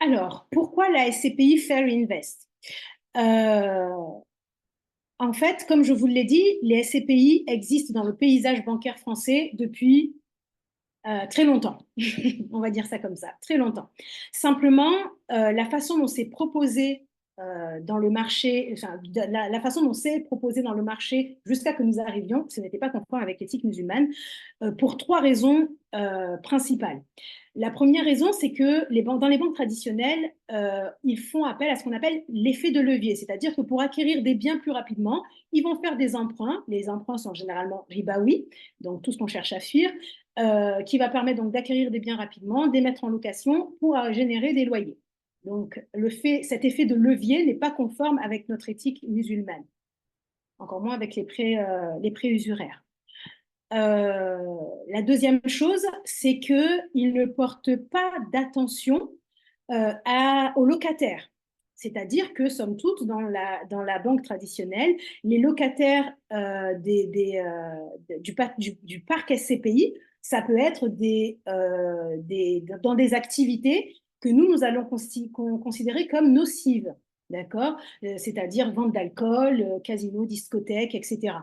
Alors, pourquoi la SCPI Fair Invest? En fait, comme je vous l'ai dit, les SCPI existent dans le paysage bancaire français depuis très longtemps. On va dire ça comme ça, très longtemps. Simplement, la façon dont c'est proposé dans le marché, enfin, la façon dont c'est proposé dans le marché jusqu'à que nous arrivions, ce n'était pas conforme avec l'éthique musulmane, pour trois raisons principales. La première raison, c'est que dans les banques traditionnelles, ils font appel à ce qu'on appelle l'effet de levier, c'est-à-dire que pour acquérir des biens plus rapidement, ils vont faire des emprunts. Les emprunts sont généralement ribaoui, donc tout ce qu'on cherche à fuir, qui va permettre donc d'acquérir des biens rapidement, de les mettre en location pour générer des loyers. Donc cet effet de levier n'est pas conforme avec notre éthique musulmane, encore moins avec les prêts usuraires. La deuxième chose, c'est qu'ils ne portent pas d'attention aux locataires. C'est-à-dire que, somme toute, dans la banque traditionnelle, les locataires du parc SCPI, ça peut être dans des activités que nous allons considérer comme nocives, d'accord? C'est-à-dire vente d'alcool, casino, discothèque, etc.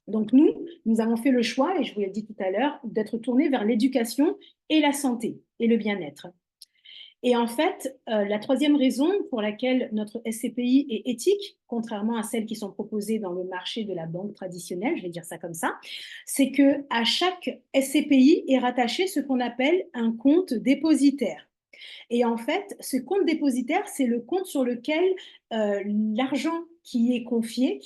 Donc nous avons fait le choix, et je vous l'ai dit tout à l'heure, d'être tournés vers l'éducation et la santé et le bien-être. Et en fait, la troisième raison pour laquelle notre SCPI est éthique, contrairement à celles qui sont proposées dans le marché de la banque traditionnelle, je vais dire ça comme ça, c'est qu'à chaque SCPI est rattaché ce qu'on appelle un compte dépositaire. Et en fait, ce compte dépositaire, c'est le compte sur lequel l'argent qui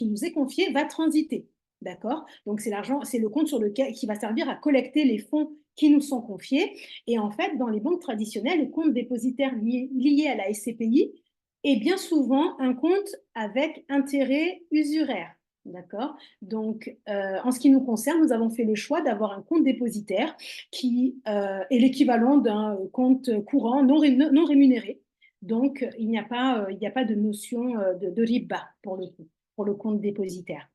nous est confié, va transiter. D'accord? Donc, c'est le compte qui va servir à collecter les fonds qui nous sont confiés. Et en fait, dans les banques traditionnelles, le compte dépositaire lié à la SCPI est bien souvent un compte avec intérêt usuraire. D'accord? Donc, en ce qui nous concerne, nous avons fait le choix d'avoir un compte dépositaire qui est l'équivalent d'un compte courant non rémunéré. Donc, il n'y a pas de notion de riba pour le compte dépositaire.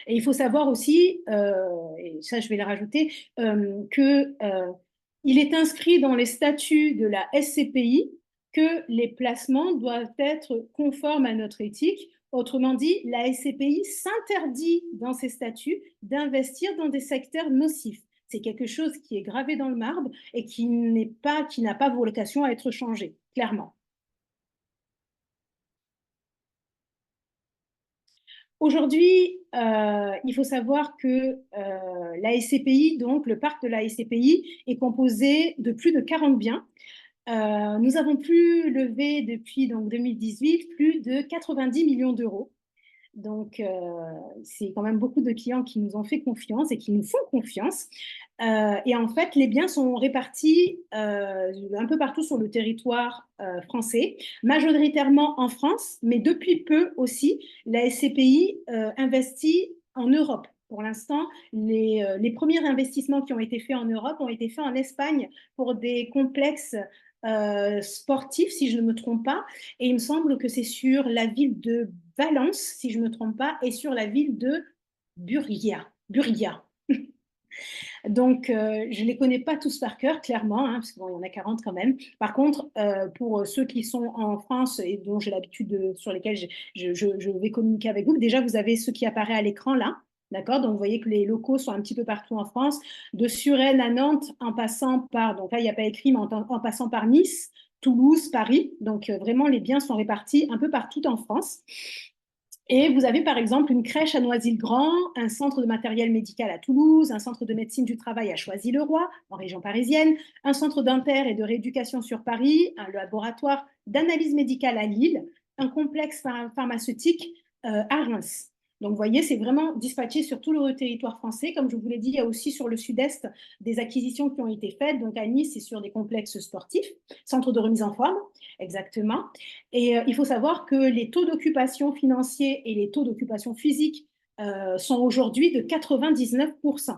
Et il faut savoir aussi, et ça je vais le rajouter, qu'il est inscrit dans les statuts de la SCPI que les placements doivent être conformes à notre éthique. Autrement dit, la SCPI s'interdit dans ses statuts d'investir dans des secteurs nocifs. C'est quelque chose qui est gravé dans le marbre et qui n'a pas vocation à être changé, clairement. Aujourd'hui, il faut savoir que la SCPI, donc le parc de la SCPI, est composé de plus de 40 biens. Nous avons pu lever depuis donc, 2018 plus de 90 millions d'euros. Donc, c'est quand même beaucoup de clients qui nous ont fait confiance et qui nous font confiance. Et en fait, les biens sont répartis un peu partout sur le territoire français, majoritairement en France, mais depuis peu aussi, la SCPI investit en Europe. Pour l'instant, les premiers investissements qui ont été faits en Europe ont été faits en Espagne pour des complexes sportifs, si je ne me trompe pas. Et il me semble que c'est sur la ville de Valence, si je ne me trompe pas, et sur la ville de Buria. Buria. Donc, je ne les connais pas tous par cœur, clairement, hein, parce qu'il y en a 40 quand même. Par contre, pour ceux qui sont en France et dont j'ai l'habitude, sur lesquels je vais communiquer avec vous, déjà, vous avez ce qui apparaît à l'écran là. D'accord? Donc, vous voyez que les locaux sont un petit peu partout en France, de Suresnes à Nantes, en passant par, donc là, il n'y a pas écrit, mais en passant par Nice, Toulouse, Paris. Donc, vraiment, les biens sont répartis un peu partout en France. Et vous avez par exemple une crèche à Noisy-le-Grand, un centre de matériel médical à Toulouse, un centre de médecine du travail à Choisy-le-Roi, en région parisienne, un centre d'inter et de rééducation sur Paris, un laboratoire d'analyse médicale à Lille, un complexe pharmaceutique à Reims. Donc, vous voyez, c'est vraiment dispatché sur tout le territoire français. Comme je vous l'ai dit, il y a aussi sur le sud-est des acquisitions qui ont été faites. Donc, à Nice, c'est sur des complexes sportifs, centre de remise en forme, exactement. Et il faut savoir que les taux d'occupation financiers et les taux d'occupation physique sont aujourd'hui de 99%.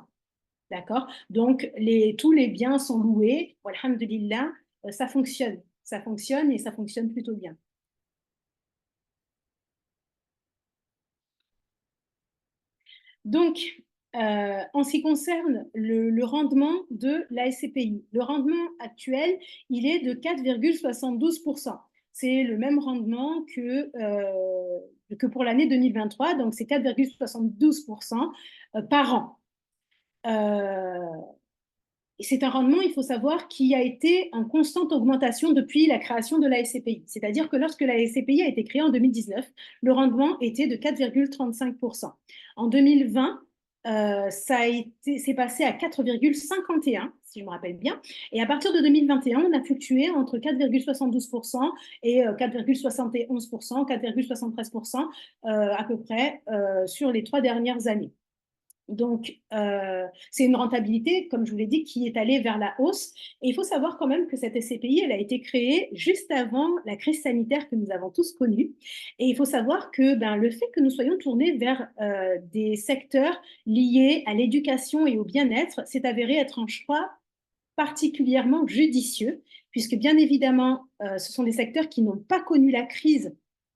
D'accord? Donc, tous les biens sont loués. Alhamdulillah, ça fonctionne. Ça fonctionne et ça fonctionne plutôt bien. Donc, en ce qui concerne le rendement de la SCPI, le rendement actuel, il est de 4,72%. C'est le même rendement que pour l'année 2023, donc c'est 4,72% par an. C'est un rendement, il faut savoir, qui a été en constante augmentation depuis la création de la SCPI. C'est-à-dire que lorsque la SCPI a été créée en 2019, le rendement était de 4,35%. En 2020, c'est passé à 4,51, si je me rappelle bien. Et à partir de 2021, on a fluctué entre 4,72% et 4,71%, 4,73% à peu près sur les 3 dernières années. Donc, c'est une rentabilité, comme je vous l'ai dit, qui est allée vers la hausse. Et il faut savoir quand même que cette SCPI, elle a été créée juste avant la crise sanitaire que nous avons tous connue. Et il faut savoir que le fait que nous soyons tournés vers des secteurs liés à l'éducation et au bien-être s'est avéré être un choix particulièrement judicieux, puisque bien évidemment, ce sont des secteurs qui n'ont pas connu la crise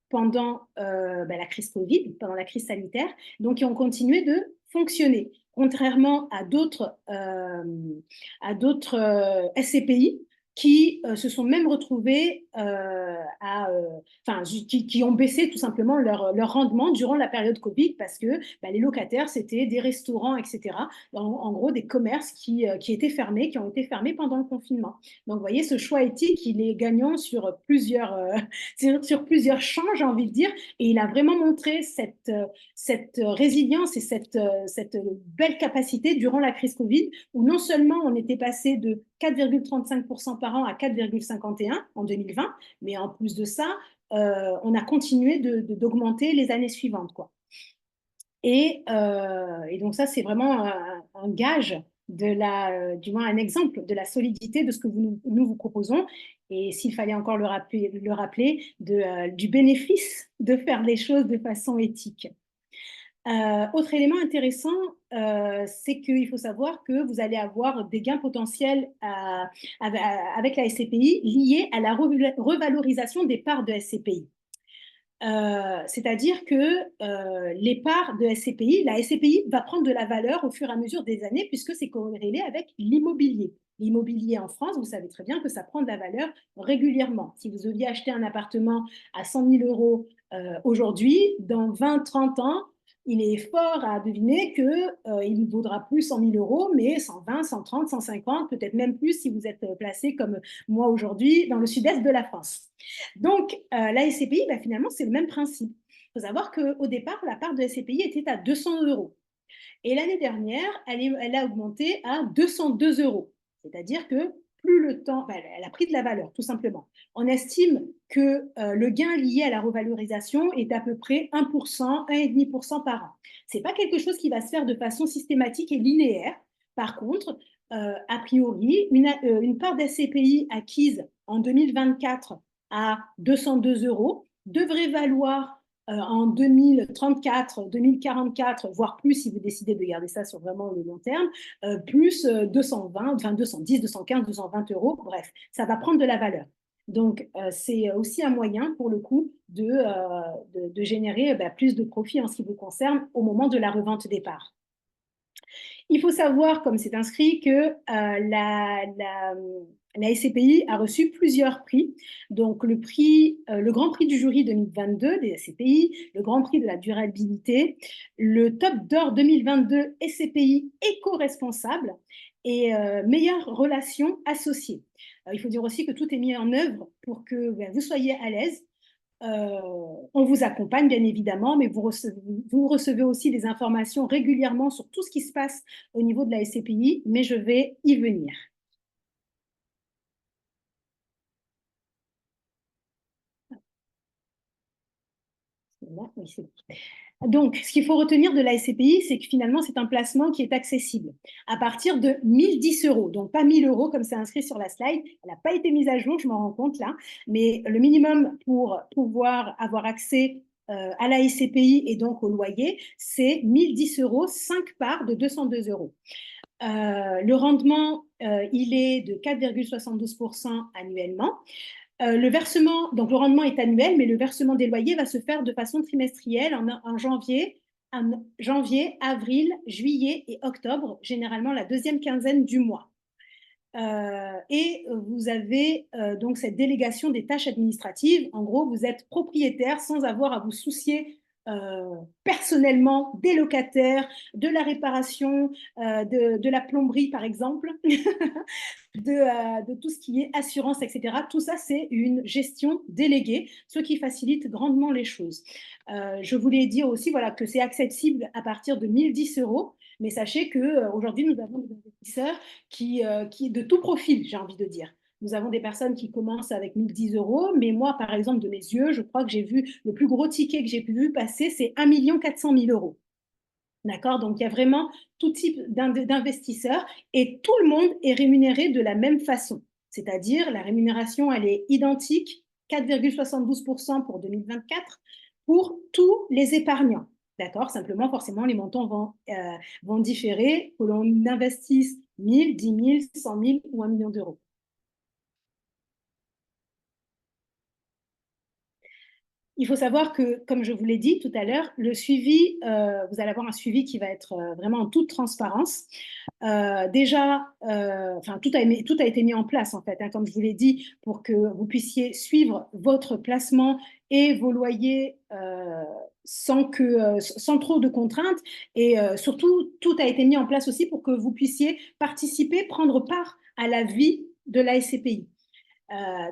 pendant la crise Covid, pendant la crise sanitaire, donc qui ont continué de fonctionner, contrairement à d'autres SCPI qui se sont même retrouvés qui ont baissé tout simplement leur rendement durant la période Covid parce que les locataires, c'était des restaurants, etc. En gros, des commerces qui étaient fermés, qui ont été fermés pendant le confinement. Donc, vous voyez, ce choix éthique, il est gagnant sur sur plusieurs champs, j'ai envie de dire, et il a vraiment montré cette résilience et cette belle capacité durant la crise Covid, où non seulement on était passé de 4,35% par an à 4,51% en 2020, mais en plus de ça, on a continué d'augmenter les années suivantes, quoi. Et donc ça, c'est vraiment un gage du moins un exemple de la solidité de ce que nous vous proposons. Et s'il fallait encore le rappeler du bénéfice de faire les choses de façon éthique. Autre élément intéressant, c'est qu'il faut savoir que vous allez avoir des gains potentiels avec la SCPI liés à la revalorisation des parts de SCPI. C'est-à-dire que les parts de SCPI, la SCPI va prendre de la valeur au fur et à mesure des années puisque c'est corrélé avec l'immobilier. L'immobilier en France, vous savez très bien que ça prend de la valeur régulièrement. Si vous deviez acheter un appartement à 100 000 euros aujourd'hui, dans 20-30 ans, il est fort à deviner qu'il ne vaudra plus 100 000 euros, mais 120, 130, 150, peut-être même plus si vous êtes placé comme moi aujourd'hui dans le sud-est de la France. Donc, la SCPI, bah, finalement, c'est le même principe. Il faut savoir qu'au départ, la part de la SCPI était à 200 euros. Et l'année dernière, elle a augmenté à 202 euros. C'est-à-dire que plus le temps, ben, elle a pris de la valeur, tout simplement. On estime que le gain lié à la revalorisation est à peu près 1%, 1,5% par an. Ce n'est pas quelque chose qui va se faire de façon systématique et linéaire. Par contre, a priori, une part d'SCPI acquise en 2024 à 202 euros devrait valoir en 2034, 2044, voire plus si vous décidez de garder ça sur vraiment le long terme, plus 220, enfin 210, 215, 220 euros, bref, ça va prendre de la valeur. Donc, c'est aussi un moyen, pour le coup, de générer plus de profit en ce qui vous concerne au moment de la revente des parts. Il faut savoir, comme c'est inscrit, que la SCPI a reçu plusieurs prix. Donc, le Grand Prix du jury 2022 des SCPI, le Grand Prix de la durabilité, le Top d'or 2022 SCPI éco-responsable et meilleure relation associée. Il faut dire aussi que tout est mis en œuvre pour que vous soyez à l'aise. On vous accompagne bien évidemment, mais vous recevez aussi des informations régulièrement sur tout ce qui se passe au niveau de la SCPI, mais je vais y venir. Donc, ce qu'il faut retenir de la SCPI, c'est que finalement, c'est un placement qui est accessible à partir de 1010 euros. Donc, pas 1000 euros comme c'est inscrit sur la slide. Elle n'a pas été mise à jour, je m'en rends compte là. Mais le minimum pour pouvoir avoir accès à la SCPI et donc au loyer, c'est 1010 euros, 5 parts de 202 euros. Le rendement, il est de 4,72% annuellement. Le versement, donc le rendement est annuel, mais le versement des loyers va se faire de façon trimestrielle en janvier, avril, juillet et octobre, généralement la deuxième quinzaine du mois. Et vous avez donc cette délégation des tâches administratives. En gros, vous êtes propriétaire sans avoir à vous soucier personnellement des locataires, de la réparation, de la plomberie par exemple, de tout ce qui est assurance, etc. Tout ça, c'est une gestion déléguée, ce qui facilite grandement les choses. Je voulais dire aussi voilà, que c'est accessible à partir de 1010 euros, mais sachez qu'aujourd'hui, nous avons des investisseurs qui de tout profil, j'ai envie de dire. Nous avons des personnes qui commencent avec 1010 euros, mais moi, par exemple, de mes yeux, je crois que j'ai vu le plus gros ticket que j'ai pu passer, c'est 1 400 000 euros. D'accord? Donc, il y a vraiment tout type d'investisseurs et tout le monde est rémunéré de la même façon. C'est-à-dire, la rémunération, elle est identique, 4,72% pour 2024, pour tous les épargnants. D'accord? Simplement, forcément, les montants vont différer, que l'on investisse 1000, 10 000, 100 000 ou 1 million d'euros. Il faut savoir que, comme je vous l'ai dit tout à l'heure, le suivi, vous allez avoir un suivi qui va être vraiment en toute transparence. Déjà, tout a été mis en place, en fait, hein, comme je vous l'ai dit, pour que vous puissiez suivre votre placement et vos loyers sans trop de contraintes. Et surtout, tout a été mis en place aussi pour que vous puissiez participer, prendre part à la vie de la SCPI.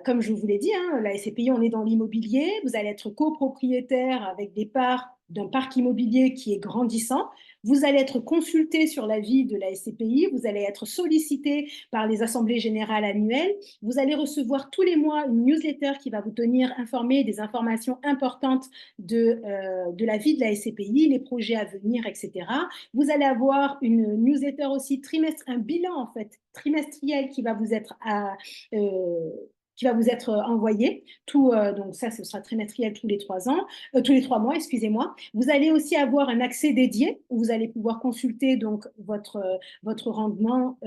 Comme je vous l'ai dit, hein, la SCPI, on est dans l'immobilier. Vous allez être copropriétaire avec des parts d'un parc immobilier qui est grandissant. Vous allez être consulté sur la vie de la SCPI. Vous allez être sollicité par les assemblées générales annuelles. Vous allez recevoir tous les mois une newsletter qui va vous tenir informé des informations importantes de la vie de la SCPI, les projets à venir, etc. Vous allez avoir une newsletter aussi un bilan en fait trimestriel qui va vous être envoyé. Donc ça, ce sera trimestriel tous les 3 ans, tous les 3 mois, excusez-moi. Vous allez aussi avoir un accès dédié où vous allez pouvoir consulter donc votre rendement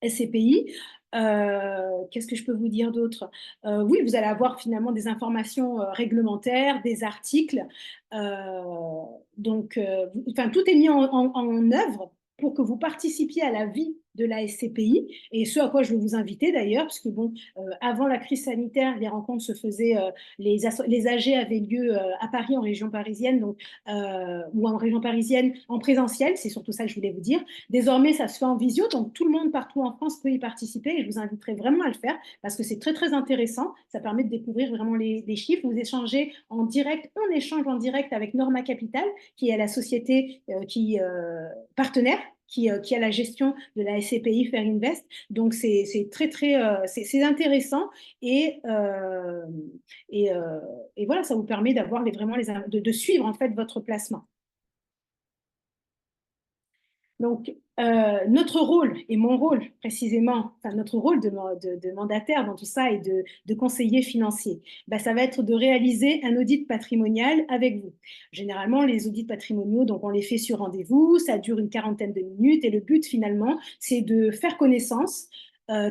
SCPI. Qu'est-ce que je peux vous dire d'autre? Oui, vous allez avoir finalement des informations réglementaires, des articles. Donc, tout est mis en œuvre pour que vous participiez à la vie de la SCPI, et ce à quoi je veux vous inviter d'ailleurs, parce que bon, avant la crise sanitaire, les rencontres se faisaient, les AG avaient lieu à Paris, en région parisienne, donc, ou en région parisienne en présentiel, c'est surtout ça que je voulais vous dire. Désormais, ça se fait en visio, donc tout le monde partout en France peut y participer, et je vous inviterai vraiment à le faire, parce que c'est très très intéressant, ça permet de découvrir vraiment les chiffres, vous échangez en direct, on échange en direct avec Norma Capital, qui est la société partenaire, qui a la gestion de la SCPI Fair Invest. Donc, c'est très, très c'est intéressant et, euh, et voilà, ça vous permet d'avoir vraiment de suivre en fait votre placement. Donc, notre rôle, et mon rôle précisément, enfin notre rôle de mandataire dans tout ça et de conseiller financier, ben, ça va être de réaliser un audit patrimonial avec vous. Généralement, les audits patrimoniaux, donc on les fait sur rendez-vous, ça dure une quarantaine de minutes et le but finalement, c'est de faire connaissance.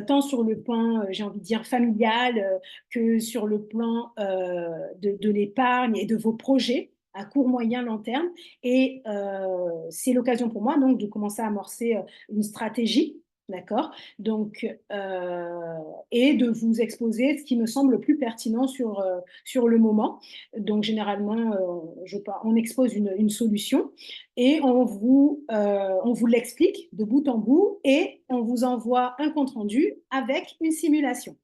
Tant sur le plan, j'ai envie de dire, familial que sur le plan de l'épargne et de vos projets à court, moyen, long terme. Et c'est l'occasion pour moi donc de commencer à amorcer une stratégie, d'accord? Donc, et de vous exposer ce qui me semble le plus pertinent sur le moment. Donc, généralement, on expose une solution et on vous l'explique de bout en bout et on vous envoie un compte-rendu avec une simulation.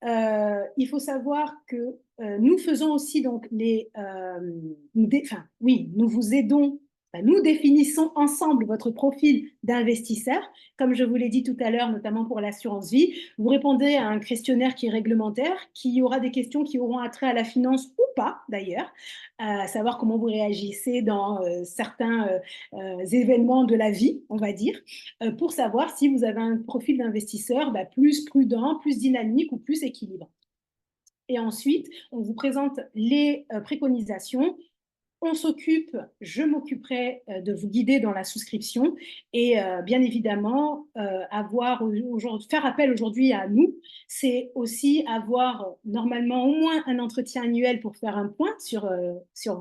Il faut savoir que nous faisons aussi donc oui, nous vous aidons, nous définissons ensemble votre profil d'investisseur. Comme je vous l'ai dit tout à l'heure, notamment pour l'assurance vie, vous répondez à un questionnaire qui est réglementaire, qui aura des questions qui auront attrait à la finance ou pas d'ailleurs, à savoir comment vous réagissez dans certains événements de la vie, on va dire, pour savoir si vous avez un profil d'investisseur plus prudent, plus dynamique ou plus équilibré. Et ensuite, on vous présente les préconisations. On s'occupe, je m'occuperai de vous guider dans la souscription et bien évidemment, faire appel aujourd'hui à nous, c'est aussi avoir normalement au moins un entretien annuel pour faire un point sur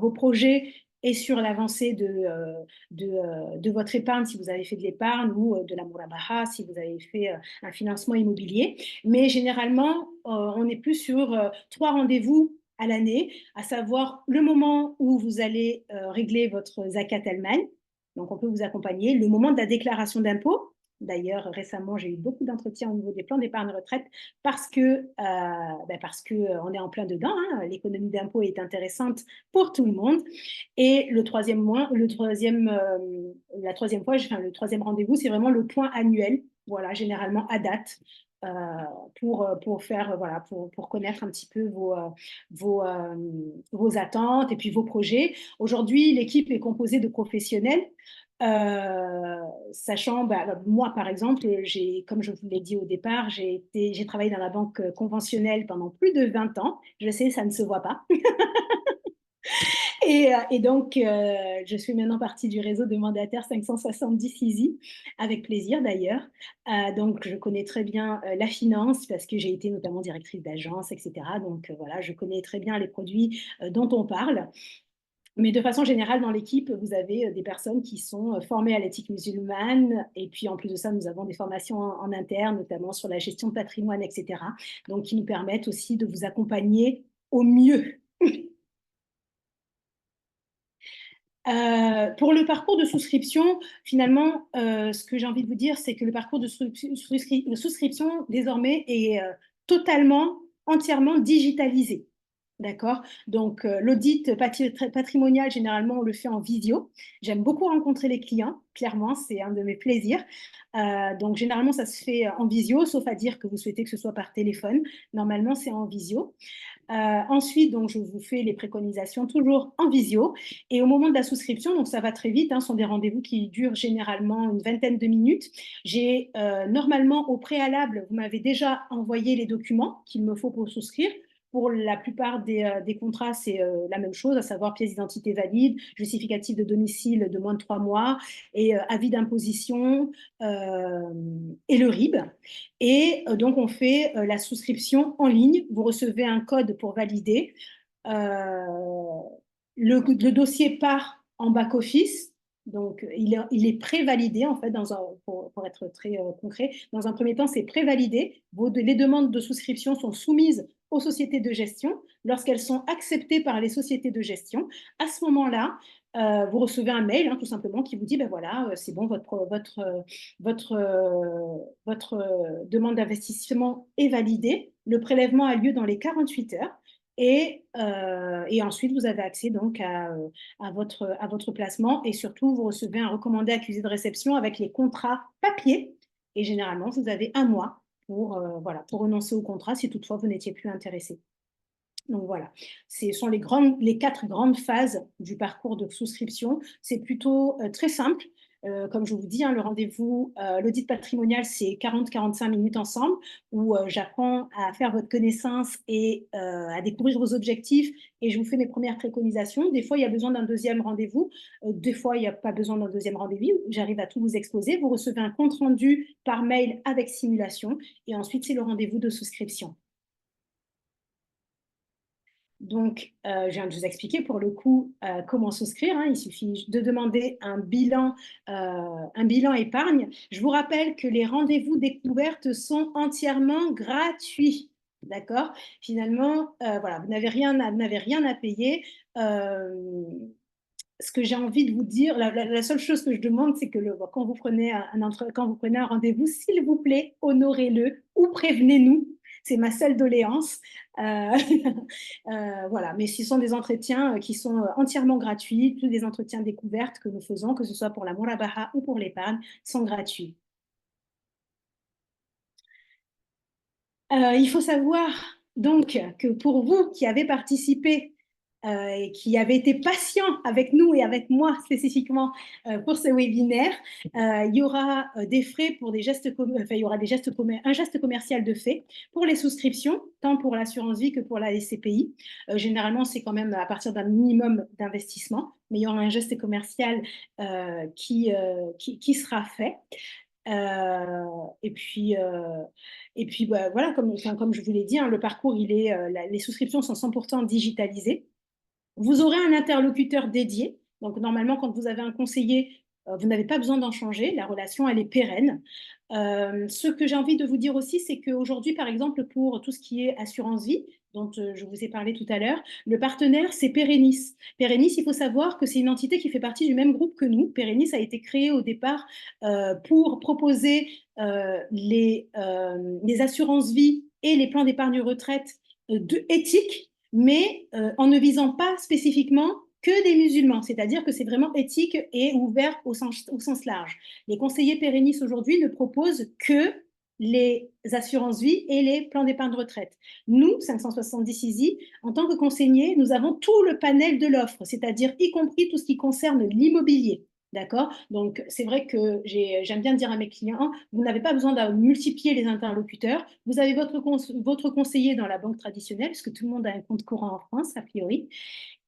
vos projets et sur l'avancée de votre épargne, si vous avez fait de l'épargne ou de la murabaha, si vous avez fait un financement immobilier. Mais généralement, on est plus sur 3 rendez-vous à l'année, à savoir le moment où vous allez régler votre zakat Allemagne. Donc, on peut vous accompagner. Le moment de la déclaration d'impôt. D'ailleurs, récemment, j'ai eu beaucoup d'entretiens au niveau des plans d'épargne retraite parce que on est en plein dedans. Hein. L'économie d'impôt est intéressante pour tout le monde. Et le troisième le troisième rendez-vous, c'est vraiment le point annuel. Voilà, généralement à date. Euh, pour connaître un petit peu vos, euh, vos attentes et puis vos projets. Aujourd'hui, l'équipe est composée de professionnels. Sachant, moi par exemple, comme je vous l'ai dit au départ, j'ai travaillé dans la banque conventionnelle pendant plus de 20 ans. Je sais, ça ne se voit pas. Et donc, je suis maintenant partie du réseau de mandataires 570 Easy, avec plaisir d'ailleurs. Donc, je connais très bien la finance parce que j'ai été notamment directrice d'agence, etc. Donc, voilà, je connais très bien les produits dont on parle. Mais de façon générale, dans l'équipe, vous avez des personnes qui sont formées à l'éthique musulmane. Et puis, en plus de ça, nous avons des formations en interne, notamment sur la gestion de patrimoine, etc. Donc, qui nous permettent aussi de vous accompagner au mieux. Pour le parcours de souscription, finalement, ce que j'ai envie de vous dire, c'est que le parcours de souscription, désormais, est totalement, entièrement digitalisé. D'accord? Donc, l'audit patrimonial, généralement, on le fait en visio. J'aime beaucoup rencontrer les clients, clairement, c'est un de mes plaisirs. Donc, généralement, ça se fait en visio, sauf à dire que vous souhaitez que ce soit par téléphone. Normalement, c'est en visio. Ensuite, donc, je vous fais les préconisations toujours en visio. Et au moment de la souscription, donc ça va très vite, ce sont des rendez-vous qui durent généralement une vingtaine de minutes. J'ai normalement au préalable, vous m'avez déjà envoyé les documents qu'il me faut pour souscrire. Pour la plupart des contrats, c'est la même chose, à savoir pièce d'identité valide, justificatif de domicile de moins de 3 mois et avis d'imposition et le RIB. Et donc, on fait la souscription en ligne. Vous recevez un code pour valider. Le dossier part en back-office. Donc, il est prévalidé, en fait, pour être très concret. Dans un premier temps, c'est prévalidé. Les demandes de souscription sont soumises aux sociétés de gestion. Lorsqu'elles sont acceptées par les sociétés de gestion, à ce moment-là, vous recevez un mail, hein, tout simplement, qui vous dit, ben voilà, c'est bon, votre demande d'investissement est validée. Le prélèvement a lieu dans les 48 heures. Et ensuite, vous avez accès donc à votre placement et surtout, vous recevez un recommandé accusé de réception avec les contrats papier. Et généralement, vous avez un mois voilà, pour renoncer au contrat si toutefois vous n'étiez plus intéressé. Donc voilà, ce sont les 4 grandes phases du parcours de souscription. C'est plutôt très simple. Comme je vous dis, hein, le rendez-vous, l'audit patrimonial, c'est 40-45 minutes ensemble où j'apprends à faire votre connaissance et à découvrir vos objectifs et je vous fais mes premières préconisations. Des fois, il y a besoin d'un deuxième rendez-vous. Des fois, il n'y a pas besoin d'un deuxième rendez-vous. J'arrive à tout vous exposer. Vous recevez un compte rendu par mail avec simulation et ensuite, c'est le rendez-vous de souscription. Donc, je viens de vous expliquer pour le coup comment souscrire, hein. Il suffit de demander un bilan épargne. Je vous rappelle que les rendez-vous découvertes sont entièrement gratuits. D'accord? Finalement, voilà, vous n'avez rien à payer. Ce que j'ai envie de vous dire, la seule chose que je demande, c'est que quand vous prenez un rendez-vous, s'il vous plaît, honorez-le ou prévenez-nous. C'est ma seule doléance. Euh, voilà, mais ce sont des entretiens qui sont entièrement gratuits. Tous les entretiens découvertes que nous faisons, que ce soit pour la Murabaha ou pour l'épargne, sont gratuits. Il faut savoir donc que pour vous qui avez participé et qui avez été patient avec nous et avec moi spécifiquement pour ce webinaire, il y aura des frais pour des gestes, enfin, il y aura un geste commercial de fait pour les souscriptions, tant pour l'assurance vie que pour la SCPI. Généralement, c'est quand même à partir d'un minimum d'investissement, mais il y aura un geste commercial qui sera fait. Et puis, bah, voilà, comme je vous l'ai dit, hein, le parcours, les souscriptions sont 100% digitalisées. Vous aurez un interlocuteur dédié. Donc, normalement, quand vous avez un conseiller, vous n'avez pas besoin d'en changer. La relation, elle est pérenne. Ce que j'ai envie de vous dire aussi, c'est qu'aujourd'hui, par exemple, pour tout ce qui est assurance vie, dont je vous ai parlé tout à l'heure, le partenaire, c'est Pérénis. Pérénis, il faut savoir que c'est une entité qui fait partie du même groupe que nous. Pérénis a été créé au départ pour proposer les assurances vie et les plans d'épargne retraite éthiques, mais en ne visant pas spécifiquement que des musulmans, c'est-à-dire que c'est vraiment éthique et ouvert au sens large. Les conseillers pérennistes aujourd'hui ne proposent que les assurances vie et les plans d'épargne retraite. Nous, 570 ISI, en tant que conseillers, nous avons tout le panel de l'offre, c'est-à-dire y compris tout ce qui concerne l'immobilier. D'accord? Donc, c'est vrai que j'aime bien dire à mes clients, vous n'avez pas besoin de multiplier les interlocuteurs. Vous avez votre conseiller dans la banque traditionnelle, puisque tout le monde a un compte courant en France, a priori.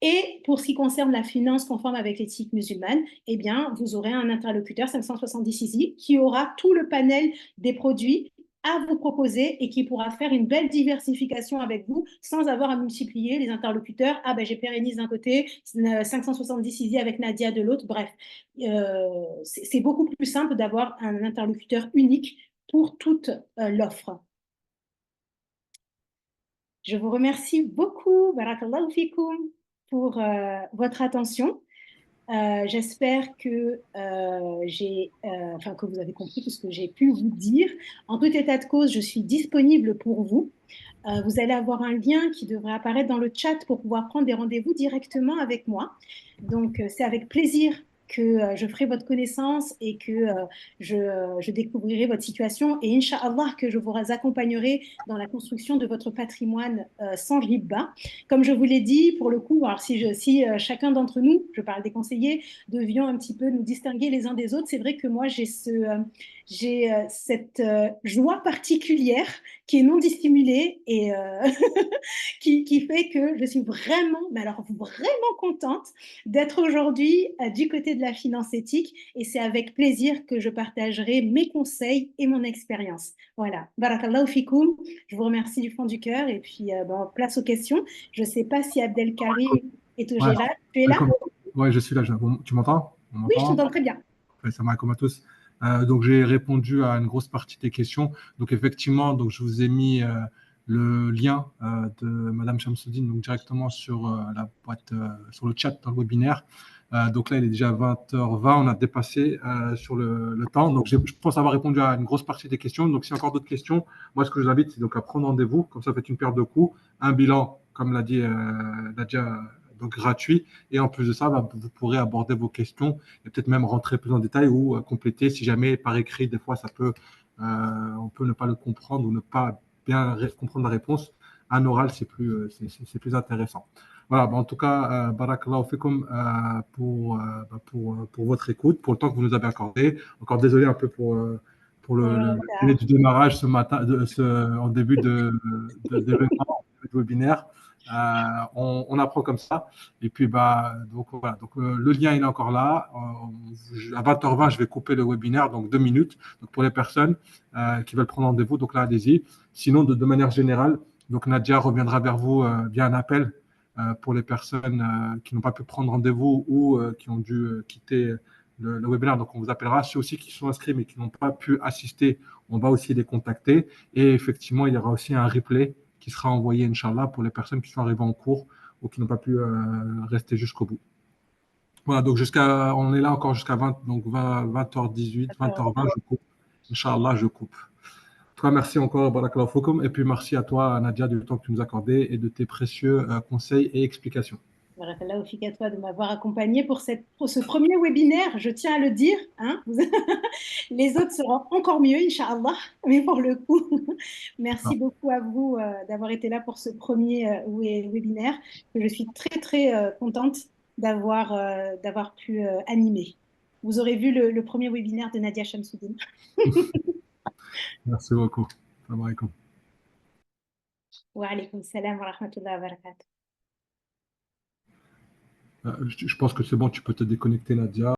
Et pour ce qui concerne la finance conforme avec l'éthique musulmane, eh bien, vous aurez un interlocuteur 570 ISI qui aura tout le panel des produits à vous proposer et qui pourra faire une belle diversification avec vous sans avoir à multiplier les interlocuteurs. Ah ben j'ai Pérénice d'un côté, 570 ISI avec Nadia de l'autre. Bref, c'est beaucoup plus simple d'avoir un interlocuteur unique pour toute l'offre. Je vous remercie beaucoup, barakallahu fikum, pour votre attention. J'espère que vous avez compris tout ce que j'ai pu vous dire. En tout état de cause, je suis disponible pour vous. Vous allez avoir un lien qui devrait apparaître dans le chat pour pouvoir prendre des rendez-vous directement avec moi. Donc, c'est avec plaisir que je ferai votre connaissance et que je découvrirai votre situation. Et Inch'Allah, que je vous accompagnerai dans la construction de votre patrimoine sans riba. Comme je vous l'ai dit, pour le coup, alors si chacun d'entre nous, je parle des conseillers, devions un petit peu nous distinguer les uns des autres, c'est vrai que moi, j'ai cette joie particulière qui est non dissimulée et qui fait que je suis vraiment, mais alors vraiment contente d'être aujourd'hui du côté de la finance éthique et c'est avec plaisir que je partagerai mes conseils et mon expérience. Voilà. Barakallahu fikoum. Je vous remercie du fond du cœur et puis place aux questions. Je ne sais pas si Abdelkarim est Ouais, toujours là. Tu es là? d'accord. Ouais, je suis là. Bon, tu m'entends? On Oui, je m'entend? t'entends très bien. Salam alaikum à tous. Donc j'ai répondu à une grosse partie des questions. Donc effectivement, donc je vous ai mis le lien de Madame Chamsoudine donc directement sur la boîte, sur le chat dans le webinaire. Donc là, il est déjà 20h20, on a dépassé sur le temps. Donc je pense avoir répondu à une grosse partie des questions. Donc s'il y a encore d'autres questions, moi ce que je vous invite, c'est donc à prendre rendez-vous. Comme ça, faites une paire de coups, un bilan, comme l'a dit Nadia, donc gratuit. Et en plus de ça, bah, vous pourrez aborder vos questions et peut-être même rentrer plus en détail ou compléter si jamais par écrit, des fois, on peut ne pas le comprendre ou ne pas bien comprendre la réponse. Un oral, c'est plus intéressant. Voilà, bah, en tout cas, barakallahu fikum pour votre écoute, pour le temps que vous nous avez accordé. Encore désolé un peu pour Pour le le délai retard. du démarrage ce matin, en début d'événement, de webinaire. On apprend comme ça. Et puis, bah, donc, voilà. Donc, le lien, il est encore là. À 20h20, je vais couper le webinaire, donc 2 minutes. Donc, pour les personnes qui veulent prendre rendez-vous, donc là, allez-y. Sinon, de manière générale, donc Nadia reviendra vers vous via un appel pour les personnes qui n'ont pas pu prendre rendez-vous ou qui ont dû quitter le webinaire. Donc, on vous appellera. Ceux aussi qui sont inscrits mais qui n'ont pas pu assister, on va aussi les contacter. Et effectivement, il y aura aussi un replay qui sera envoyé, Inch'Allah, pour les personnes qui sont arrivées en cours ou qui n'ont pas pu rester jusqu'au bout. Voilà, donc on est là encore jusqu'à 20, donc 20h18, D'accord. 20h20, je coupe. Inch'Allah, je coupe. En tout cas, merci encore, Barakallahu Fokum, et puis merci à toi, Nadia, du temps que tu nous as accordé et de tes précieux conseils et explications. Barakallahu fik à toi de m'avoir accompagné pour ce premier webinaire. Je tiens à le dire, hein. Les autres seront encore mieux, Inch'Allah. Mais pour le coup, merci beaucoup à vous d'avoir été là pour ce premier webinaire que je suis très, très contente d'avoir pu animer. Vous aurez vu le premier webinaire de Nadia Chamsoudine. Merci beaucoup. Salam alaikum. Wa alaykoum salam wa rahmatullahi wa barakatuh. Je pense que c'est bon, tu peux te déconnecter, Nadia.